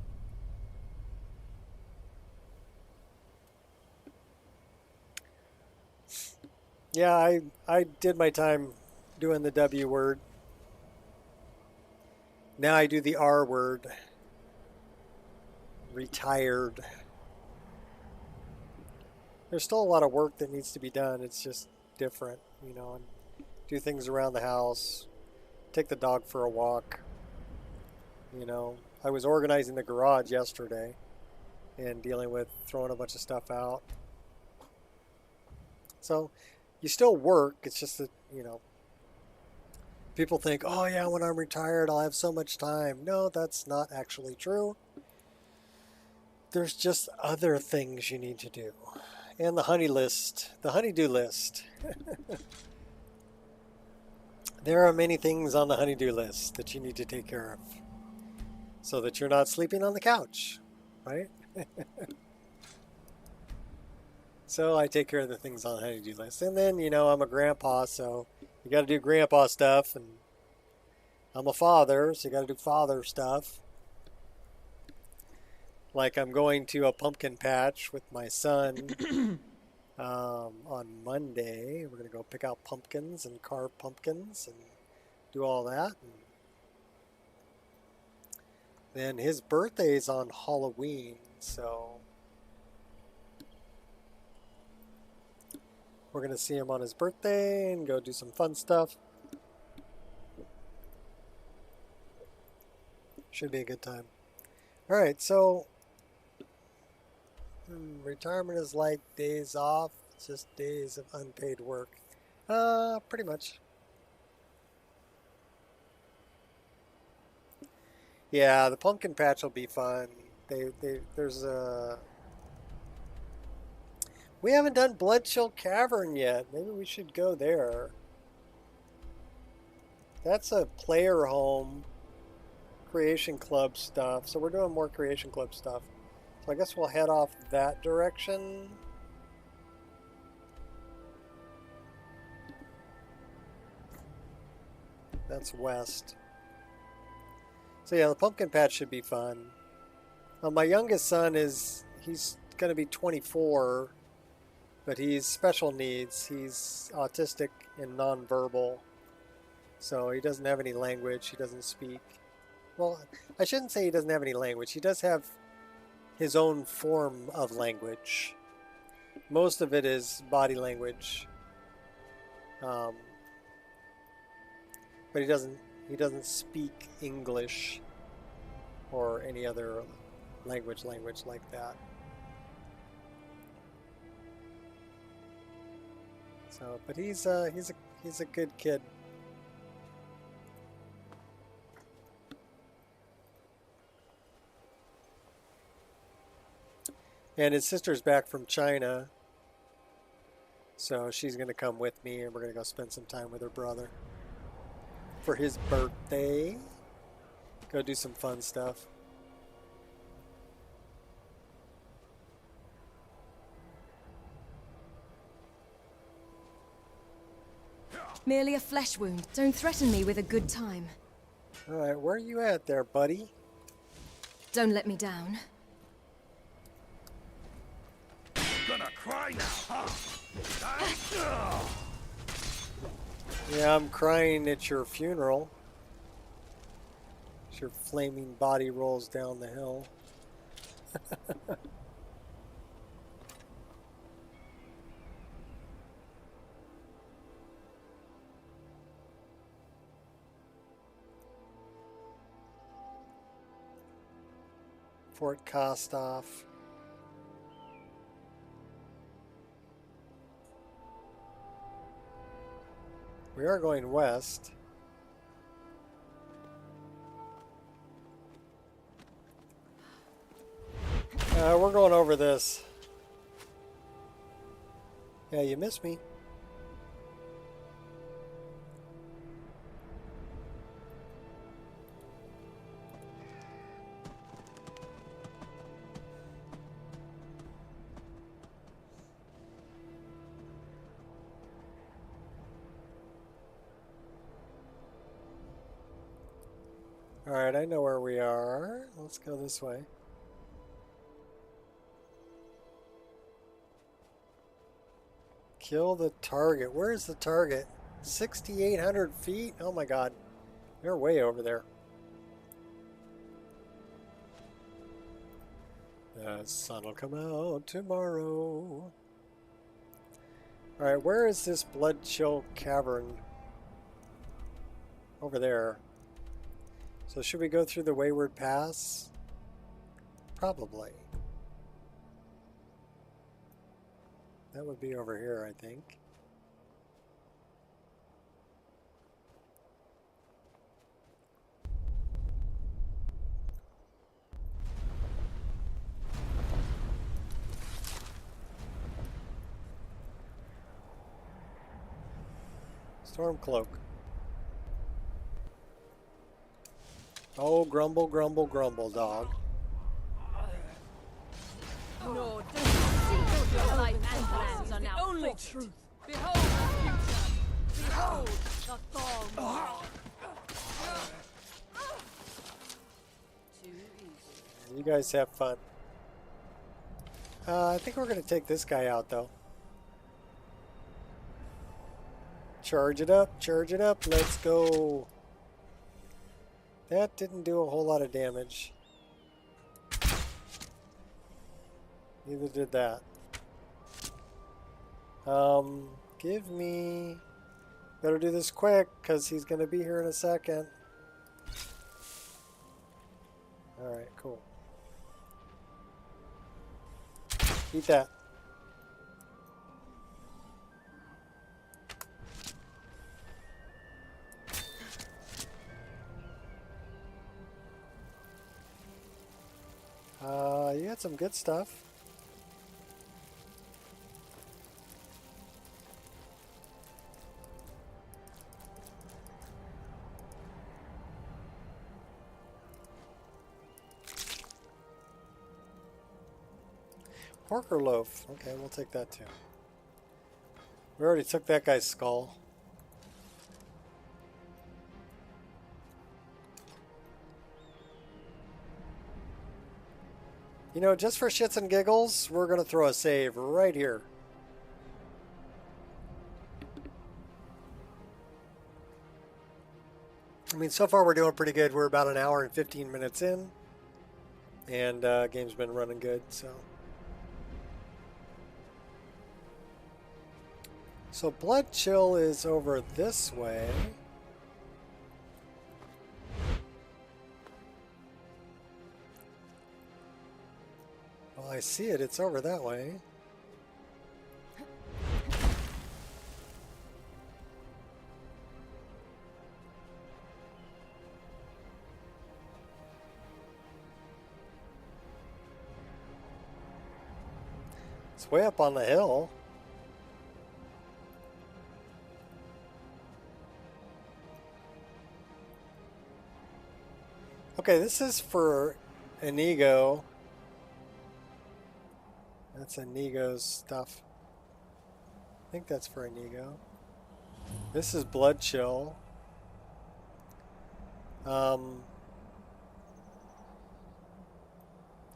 Yeah, I did my time doing the W word. Now I do the R word. Retired. There's still a lot of work that needs to be done. It's just different, you know, and do things around the house, take the dog for a walk. You know, I was organizing the garage yesterday and dealing with throwing a bunch of stuff out. So you still work. It's just that, you know, people think, oh yeah, when I'm retired, I'll have so much time. No, that's not actually true. There's just other things you need to do. And the honey list, the honeydew list. There are many things on the honeydew list that you need to take care of so that you're not sleeping on the couch, right? So I take care of the things on the honeydew list. And then, you know, I'm a grandpa, so you got to do grandpa stuff. And I'm a father, so you got to do father stuff. Like I'm going to a pumpkin patch with my son on Monday. We're going to go pick out pumpkins and carve pumpkins and do all that. And then his birthday's on Halloween, so we're going to see him on his birthday and go do some fun stuff. Should be a good time. All right, so retirement is like days off, just days of unpaid work. Pretty much. Yeah, the pumpkin patch will be fun. There's a... We haven't done Blood Chill Cavern yet. Maybe we should go there. That's a player home, Creation Club stuff. So we're doing more Creation Club stuff. So I guess we'll head off that direction. That's west. So yeah, the pumpkin patch should be fun. My youngest son he's going to be 24, but he's special needs. He's autistic and nonverbal. So he doesn't have any language. He doesn't speak. Well, I shouldn't say he doesn't have any language. He does have his own form of language. Most of it is body language. But he doesn't speak English or any other language like that. So, but he's a good kid. And his sister's back from China, so she's going to come with me, and we're going to go spend some time with her brother for his birthday. Go do some fun stuff. Merely a flesh wound. Don't threaten me with a good time. All right, where are you at there, buddy? Don't let me down. Gonna cry now, huh? Yeah, I'm crying at your funeral. As your flaming body rolls down the hill. Fort Kostoff. We are going west. We're going over this. Yeah, you missed me. Alright, I know where we are. Let's go this way. Kill the target. Where's the target? 6,800 feet? Oh my god. They're way over there. The sun will come out tomorrow. Alright, where is this Blood Chill Cavern? Over there. So should we go through the Wayward Pass? Probably. That would be over here, I think. Stormcloak. Oh, grumble, grumble, grumble, dog. No, don't see your life and plans are now only forfeit. Truth. Behold the future. Behold the thorn. Too easy. You guys have fun. I think we're going to take this guy out, though. Charge it up, let's go. That didn't do a whole lot of damage. Neither did that. Give me... Better do this quick, because he's going to be here in a second. Alright, cool. Eat that. You had some good stuff. Porker loaf. Okay, we'll take that too. We already took that guy's skull. You know, just for shits and giggles, we're going to throw a save right here. I mean, so far we're doing pretty good. We're about an hour and 15 minutes in. And game's been running good, so. So Blood Chill is over this way. Well, I see it. It's over that way. It's way up on the hill. Okay, this is for Inigo. That's Inigo's stuff. I think that's for Inigo. This is Blood Chill.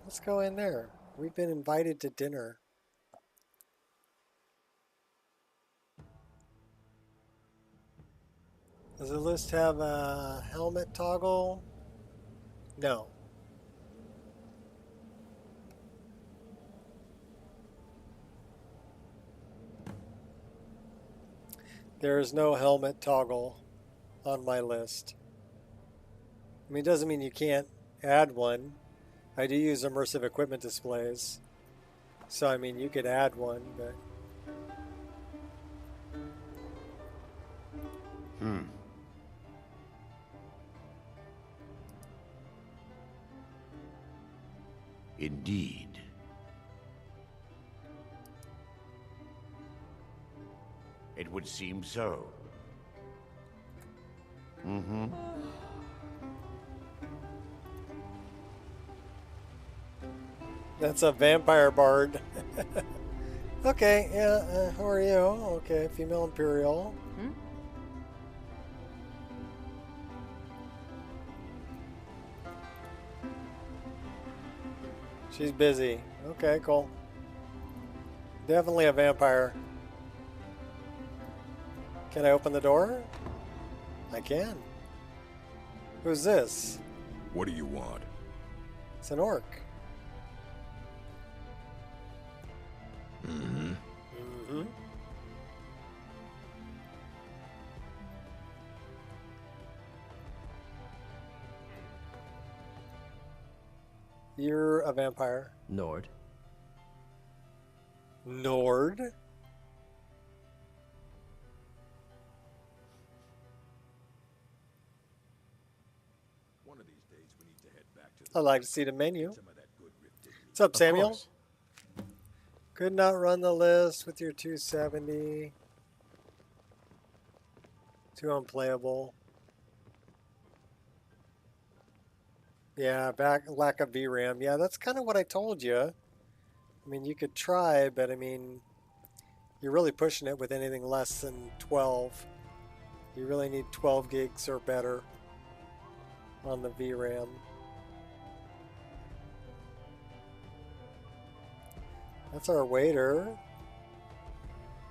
Let's go in there. We've been invited to dinner. Does the list have a helmet toggle? No. There is no helmet toggle on my list. I mean, it doesn't mean you can't add one. I do use immersive equipment displays. So, I mean, you could add one, but... Indeed. It would seem so. Mm-hmm. That's a vampire bard. Okay, yeah, who are you? Okay, female Imperial. Hmm? She's busy. Okay, cool. Definitely a vampire. Can I open the door? I can. Who's this? What do you want? It's an orc. Mm-hmm. Mm-hmm. You're a vampire. Nord. Nord? One of these days we need to head back to I'd like to see the menu. some of that good rift. What's up, Of Samuel? course. Could not run the list with your 270. Too unplayable. Yeah, lack of VRAM. Yeah, that's kind of what I told you. I mean, you could try, but I mean, you're really pushing it with anything less than 12. You really need 12 gigs or better on the VRAM. That's our waiter.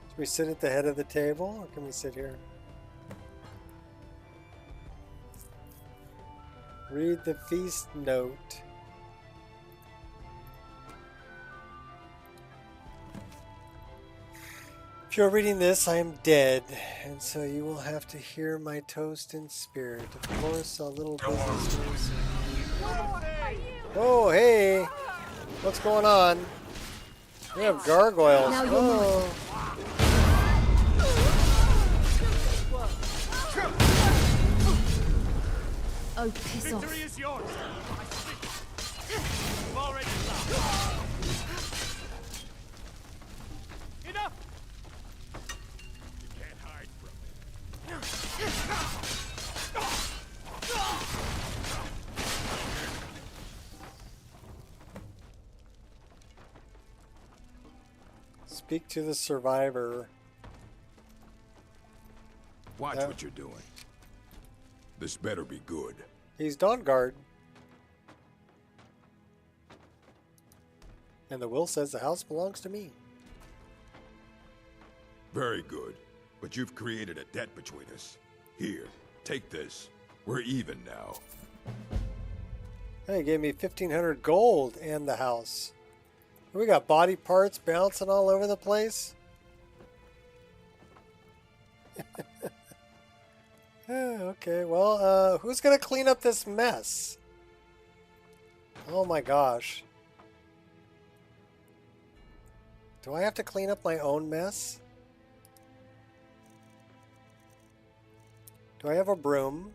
Should we sit at the head of the table, or can we sit here? Read the feast note. If you're reading this, I am dead, and so you will have to hear my toast in spirit. Of course, a little business. Oh, hey! What's going on? We have gargoyles. Now you're Oh. Oh, piss off. Victory is yours. You've already lost. Enough. You can't hide from it. Speak to the survivor. Watch Yeah. what you're doing. This better be good. He's Dawnguard. And the will says the house belongs to me. Very good. But you've created a debt between us. Here, take this. We're even now. Hey, he gave me 1,500 gold and the house. We got body parts bouncing all over the place. Okay, well, who's gonna clean up this mess? Oh my gosh. Do I have to clean up my own mess? Do I have a broom?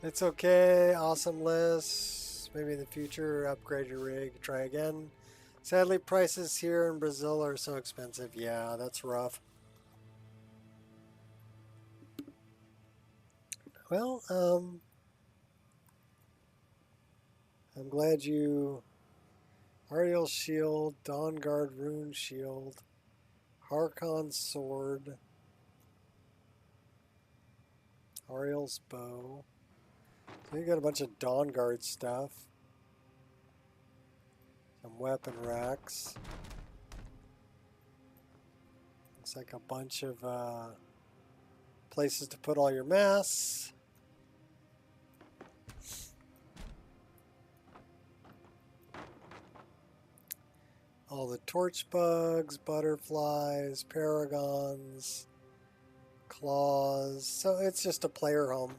It's okay. Awesome list. Maybe in the future, upgrade your rig. Try again. Sadly, prices here in Brazil are so expensive. Yeah, that's rough. Well, I'm glad you... Ariel Shield, Dawnguard Rune Shield, Harkon's Sword, Ariel's Bow. So you got a bunch of Dawnguard stuff. Some weapon racks. Looks like a bunch of places to put all your mass. All the torch bugs, butterflies, paragons, claws. So it's just a player home.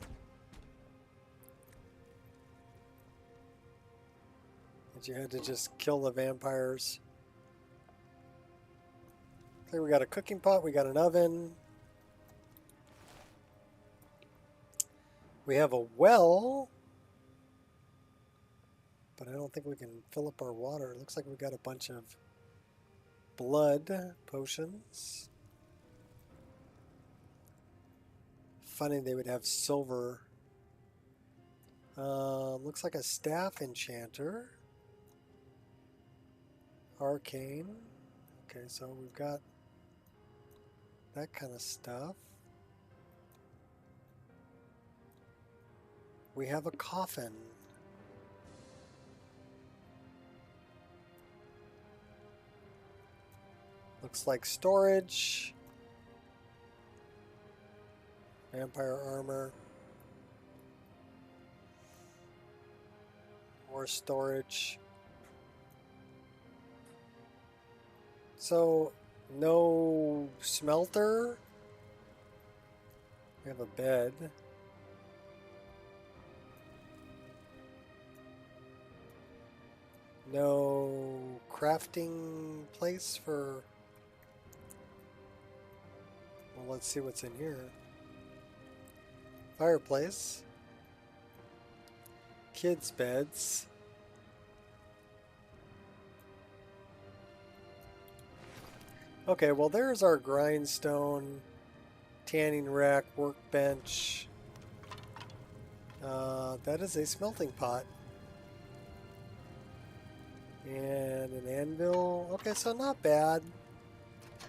You had to just kill the vampires. So we got a cooking pot, we got an oven. We have a well, but I don't think we can fill up our water. It looks like we got a bunch of blood potions. Funny they would have silver. Looks like a staff enchanter. Arcane. Okay, so we've got that kind of stuff. We have a coffin. Looks like storage. Vampire armor. More storage. So, no smelter. We have a bed. No crafting place for... Well, let's see what's in here. Fireplace. Kids' beds. Okay, well there's our grindstone, tanning rack, workbench. That is a smelting pot. And an anvil. Okay, so not bad.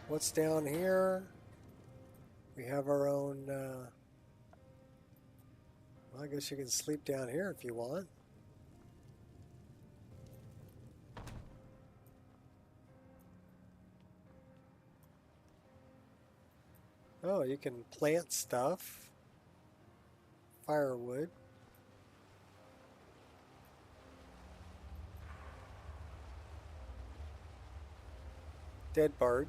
What's down here? We have our own... well, I guess you can sleep down here if you want. Oh, you can plant stuff. Firewood. Dead bard.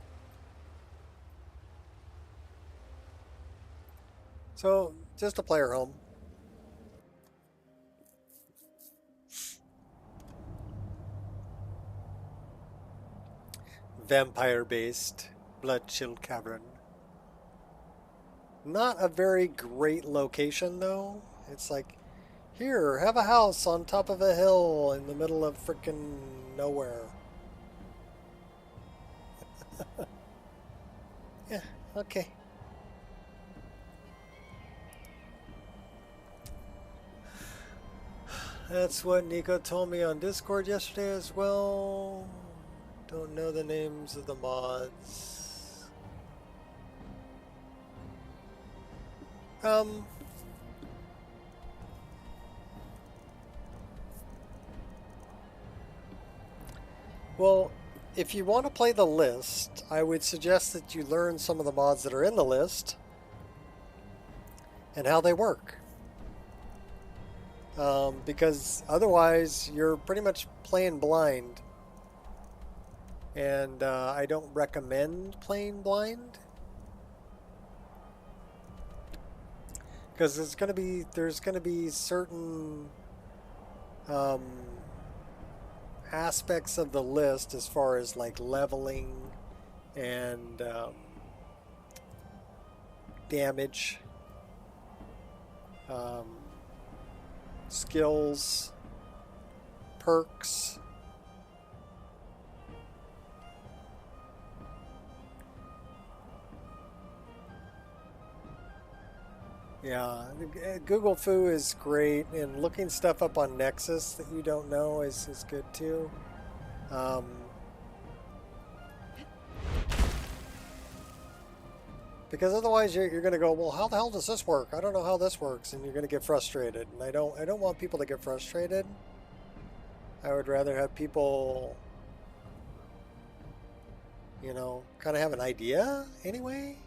So, just a player home. Vampire-based Blood Chill Cavern. Not a very great location, though. It's like, here, have a house on top of a hill in the middle of frickin' nowhere. Yeah, okay. That's what Nico told me on Discord yesterday as well. Don't know the names of the mods. Well, if you want to play the list, I would suggest that you learn some of the mods that are in the list and how they work. Because otherwise you're pretty much playing blind, and I don't recommend playing blind, because there's going to be certain aspects of the list as far as like leveling and damage, skills, perks. Yeah, Google Foo is great, and looking stuff up on Nexus that you don't know is good too. Because otherwise you're going to go, well, how the hell does this work? I don't know how this works, and you're going to get frustrated. And I don't want people to get frustrated. I would rather have people, you know, kind of have an idea anyway.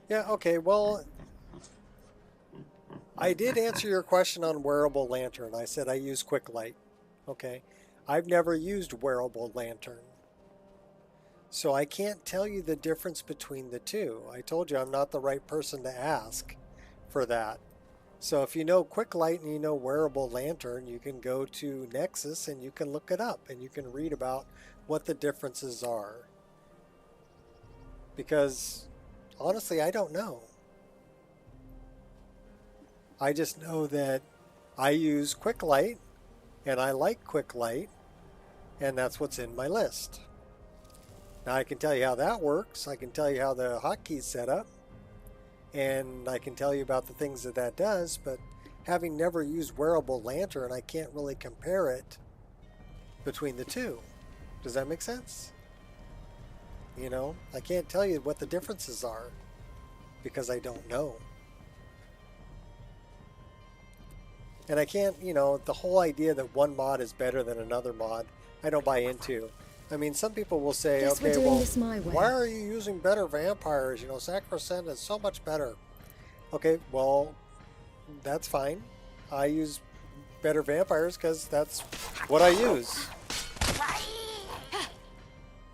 Yeah, okay, well, I did answer your question on wearable lantern. I said I use quick light. Okay. I've never used wearable lantern. So I can't tell you the difference between the two. I told you I'm not the right person to ask for that. So if you know quick light and you know wearable lantern, you can go to Nexus and you can look it up and you can read about what the differences are. Because honestly, I don't know. I just know that I use quick light and I like quick light, and that's what's in my list. Now I can tell you how that works. I can tell you how the hotkeys set up, and I can tell you about the things that that does, but having never used wearable lantern, I can't really compare it between the two. Does that make sense? You know, I can't tell you what the differences are because I don't know. And I can't, you know, the whole idea that one mod is better than another mod, I don't buy into. I mean, some people will say, Guess we're okay, doing well, this my way. why are you using better vampires? You know, Sacrosanct is so much better. Okay, well, that's fine. I use better vampires because that's what I use.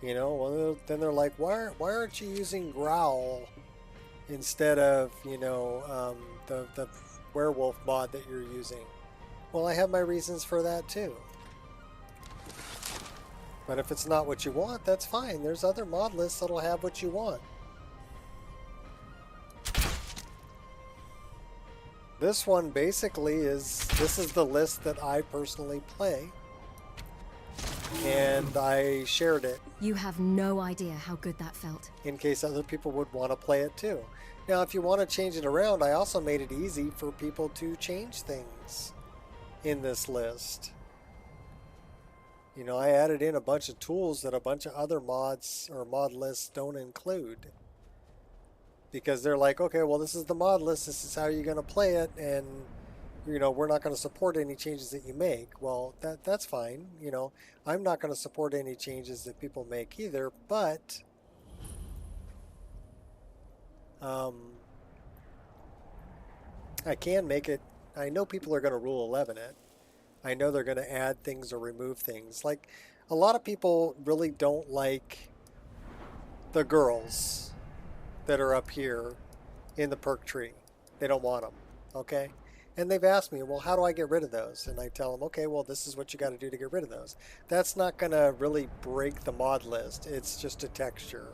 You know, well, then they're like, why aren't you using Growl instead of, you know, the werewolf mod that you're using? Well, I have my reasons for that too. But if it's not what you want, that's fine. There's other mod lists that'll have what you want. This one basically is, this is the list that I personally play. And I shared it. You have no idea how good that felt. In case other people would want to play it too. Now, if you want to change it around, I also made it easy for people to change things in this list. You know, I added in a bunch of tools that a bunch of other mods or mod lists don't include. Because they're like, okay, well, this is the mod list, this is how you're going to play it, and, you know, we're not going to support any changes that you make. Well, that's fine. You know, I'm not going to support any changes that people make either, but I can make it. I know people are going to Rule 11 it. I know they're going to add things or remove things. Like, a lot of people really don't like the girls that are up here in the perk tree. They don't want them, okay? And they've asked me, well, how do I get rid of those? And I tell them, okay, well, this is what you got to do to get rid of those. That's not going to really break the mod list. It's just a texture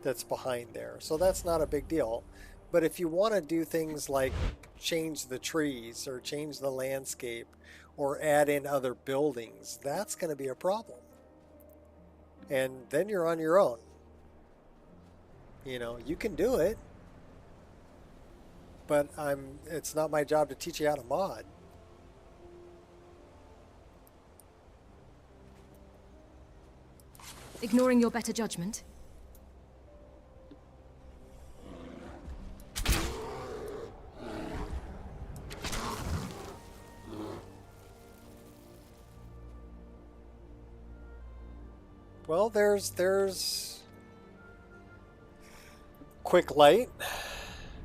that's behind there. So that's not a big deal. But if you want to do things like change the trees or change the landscape or add in other buildings, that's going to be a problem. And then you're on your own. You know, you can do it, but it's not my job to teach you how to mod. Ignoring your better judgment? Well, there's quick light,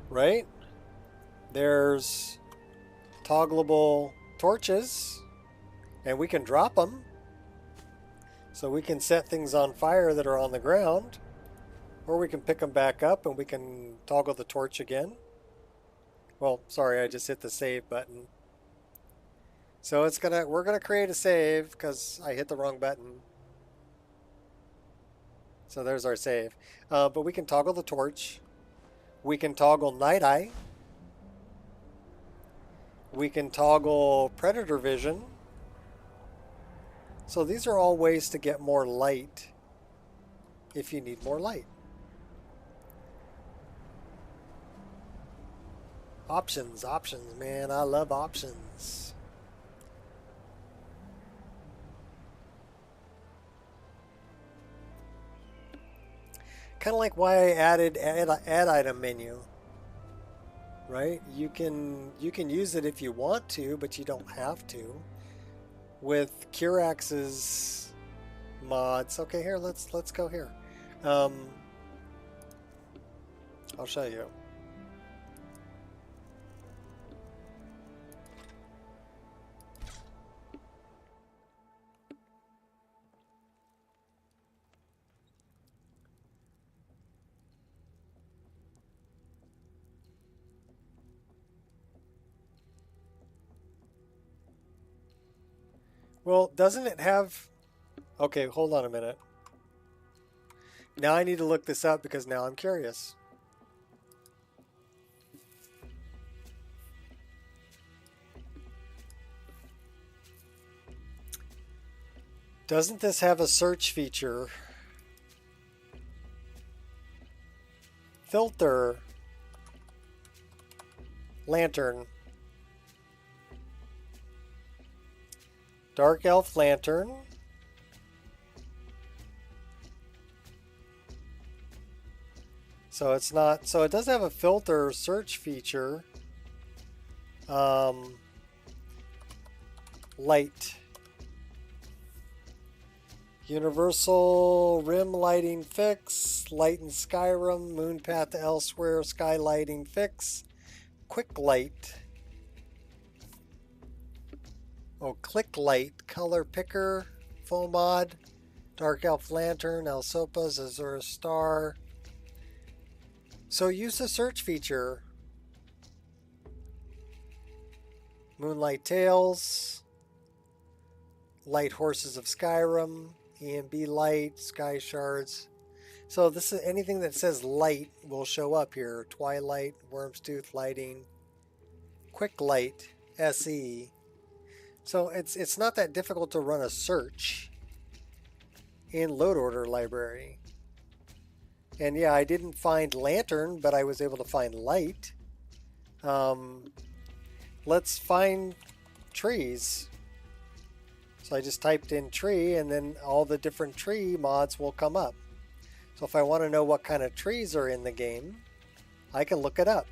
right? There's toggleable torches, and we can drop them. So we can set things on fire that are on the ground, or we can pick them back up and we can toggle the torch again. Well, sorry, I just hit the save button. So we're gonna create a save because I hit the wrong button. So there's our save. But we can toggle the torch. We can toggle Night Eye. We can toggle Predator Vision. So these are all ways to get more light if you need more light. Options, man. I love options. Kind of like why I added add item menu, right? You can use it if you want to, but you don't have to. With Kirax's mods, okay, here let's go here. I'll show you. Well, doesn't it have... Okay, hold on a minute. Now I need to look this up because now I'm curious. Doesn't this have a search feature? Filter. Lantern. Dark Elf Lantern. So it's not, so it does have a filter search feature. Light. Universal rim lighting fix. Light in Skyrim. Moon path elsewhere. Sky lighting fix. Quick light. Oh, click light. Color picker. Fomod. Dark Elf Lantern. Elsopas. Azura Star. So use the search feature. Moonlight Tales. Light Horses of Skyrim. EMB light. Sky shards. So this is anything that says light will show up here. Twilight. Worm's Tooth lighting. Quick light. SE. So it's not that difficult to run a search in load order library. And yeah, I didn't find lantern, but I was able to find light. Let's find trees. So I just typed in tree, and then all the different tree mods will come up. So if I want to know what kind of trees are in the game, I can look it up.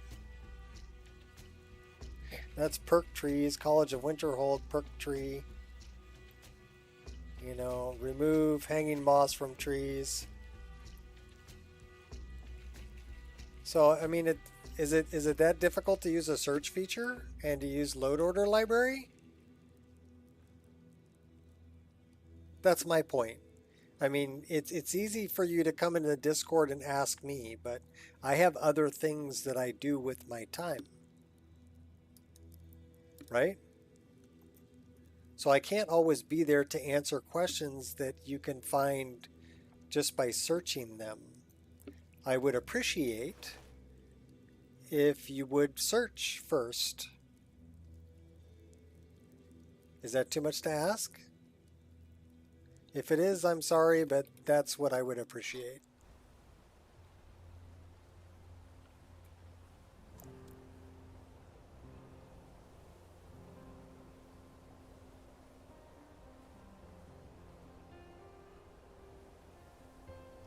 That's perk trees, College of Winterhold perk tree. You know, remove hanging moss from trees. So, I mean, is it that difficult to use a search feature and to use load order library? That's my point. I mean, it's easy for you to come into the Discord and ask me, but I have other things that I do with my time. Right? So I can't always be there to answer questions that you can find just by searching them. I would appreciate if you would search first. Is that too much to ask? If it is, I'm sorry, but that's what I would appreciate.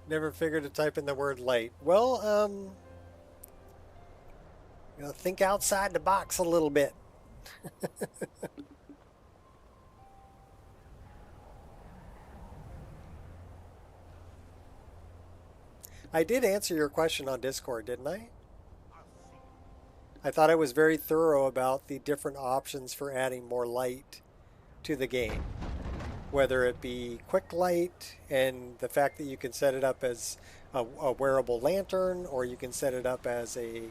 Never figured to type in the word light. Well, you know, think outside the box a little bit. I did answer your question on Discord, didn't I? I thought I was very thorough about the different options for adding more light to the game. Whether it be quick light and the fact that you can set it up as a wearable lantern, or you can set it up as a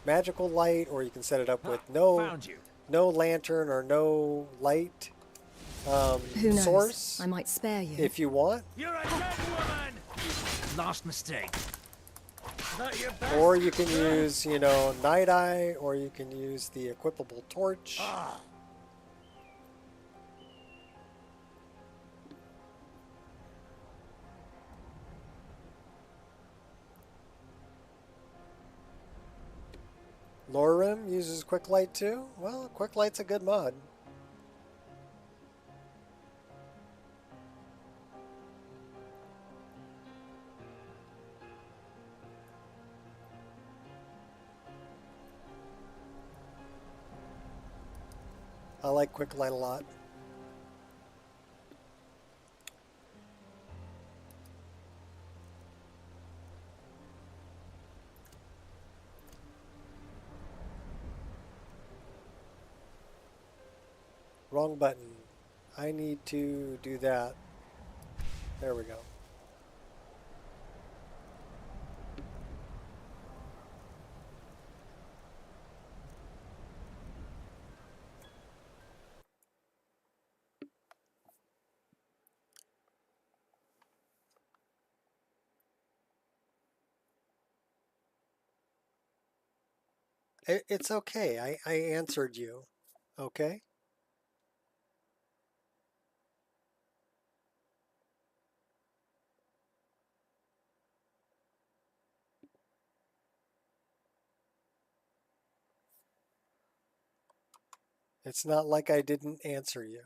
magical light, or you can set it up with no lantern or no light Who knows? source. I might spare you. If you want. You're a dead woman! Last mistake. Is that your best? Or you can use, you know, Night Eye, or you can use the equipable torch. Ah. Lorim uses quick light too? Well, quick light's a good mod. I like quick light a lot. Wrong button. I need to do that. There we go. It's okay. I answered you. Okay? It's not like I didn't answer you.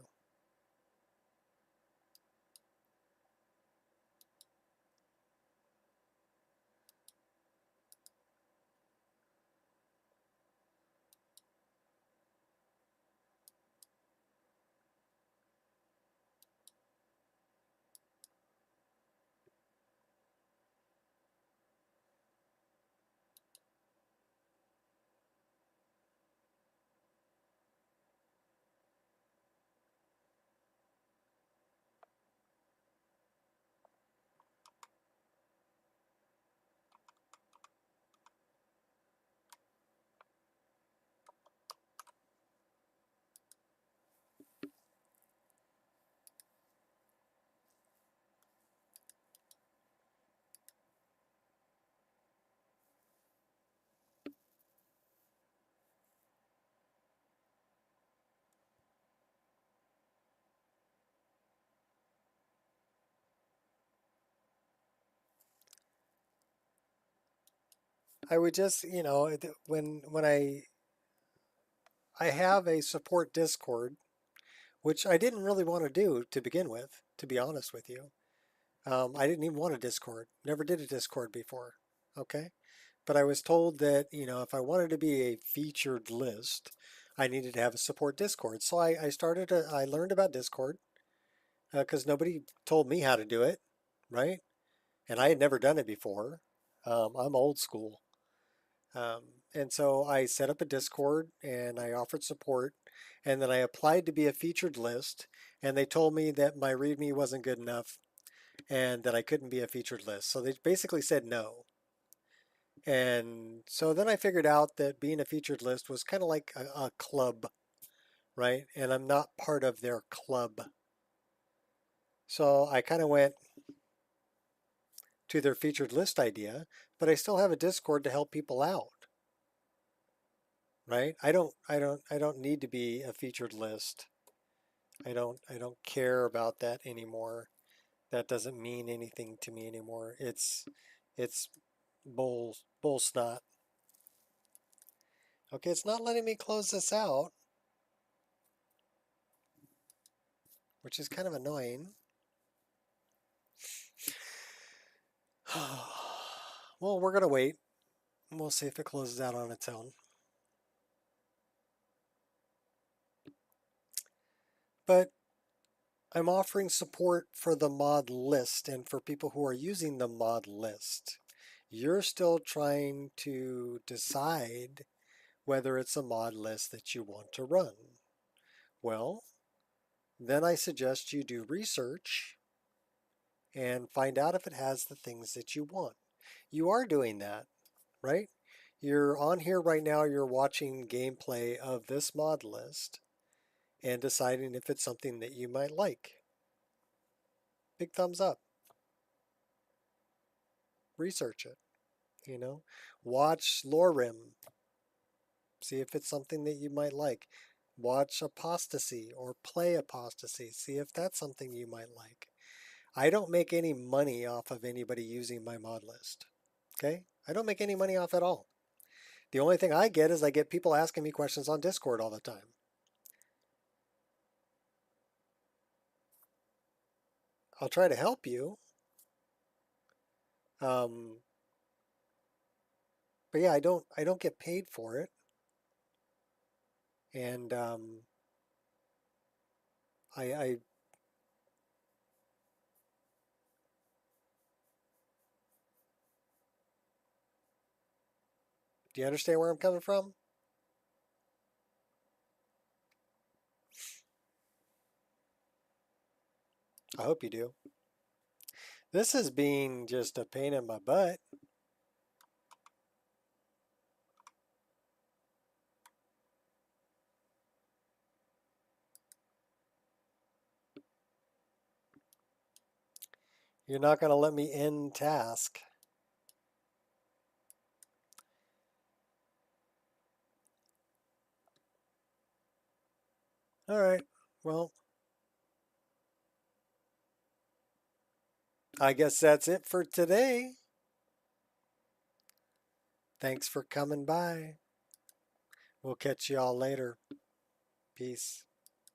I would just, you know, when I have a support Discord, which I didn't really want to do to begin with, to be honest with you. I didn't even want a Discord. Never did a Discord before. Okay? But I was told that, you know, if I wanted to be a featured list, I needed to have a support Discord. So I learned about Discord because nobody told me how to do it, right? And I had never done it before. I'm old school. Um, and so I set up a Discord and I offered support. And then I applied to be a featured list. And they told me that my README wasn't good enough and that I couldn't be a featured list. So they basically said no. And so then I figured out that being a featured list was kind of like a club, right? And I'm not part of their club. So I kind of went to their featured list idea, but I still have a Discord to help people out, right? I don't need to be a featured list. I don't care about that anymore. That doesn't mean anything to me anymore. It's bull snot. Okay, it's not letting me close this out, which is kind of annoying. Well, we're gonna wait. We'll see if it closes out on its own. But I'm offering support for the mod list and for people who are using the mod list. You're still trying to decide whether it's a mod list that you want to run. Well, then I suggest you do research and find out if it has the things that you want. You are doing that, right? You're on here right now, you're watching gameplay of this mod list and deciding if it's something that you might like. Big thumbs up. Research it, you know. Watch Lorim. See if it's something that you might like. Watch Apostasy or play Apostasy. See if that's something you might like. I don't make any money off of anybody using my mod list. Okay? I don't make any money off at all. The only thing I get is I get people asking me questions on Discord all the time. I'll try to help you. But yeah, I don't get paid for it. And I do you understand where I'm coming from? I hope you do. This is being just a pain in my butt. You're not going to let me end task. All right. Well, I guess that's it for today. Thanks for coming by. We'll catch you all later. Peace.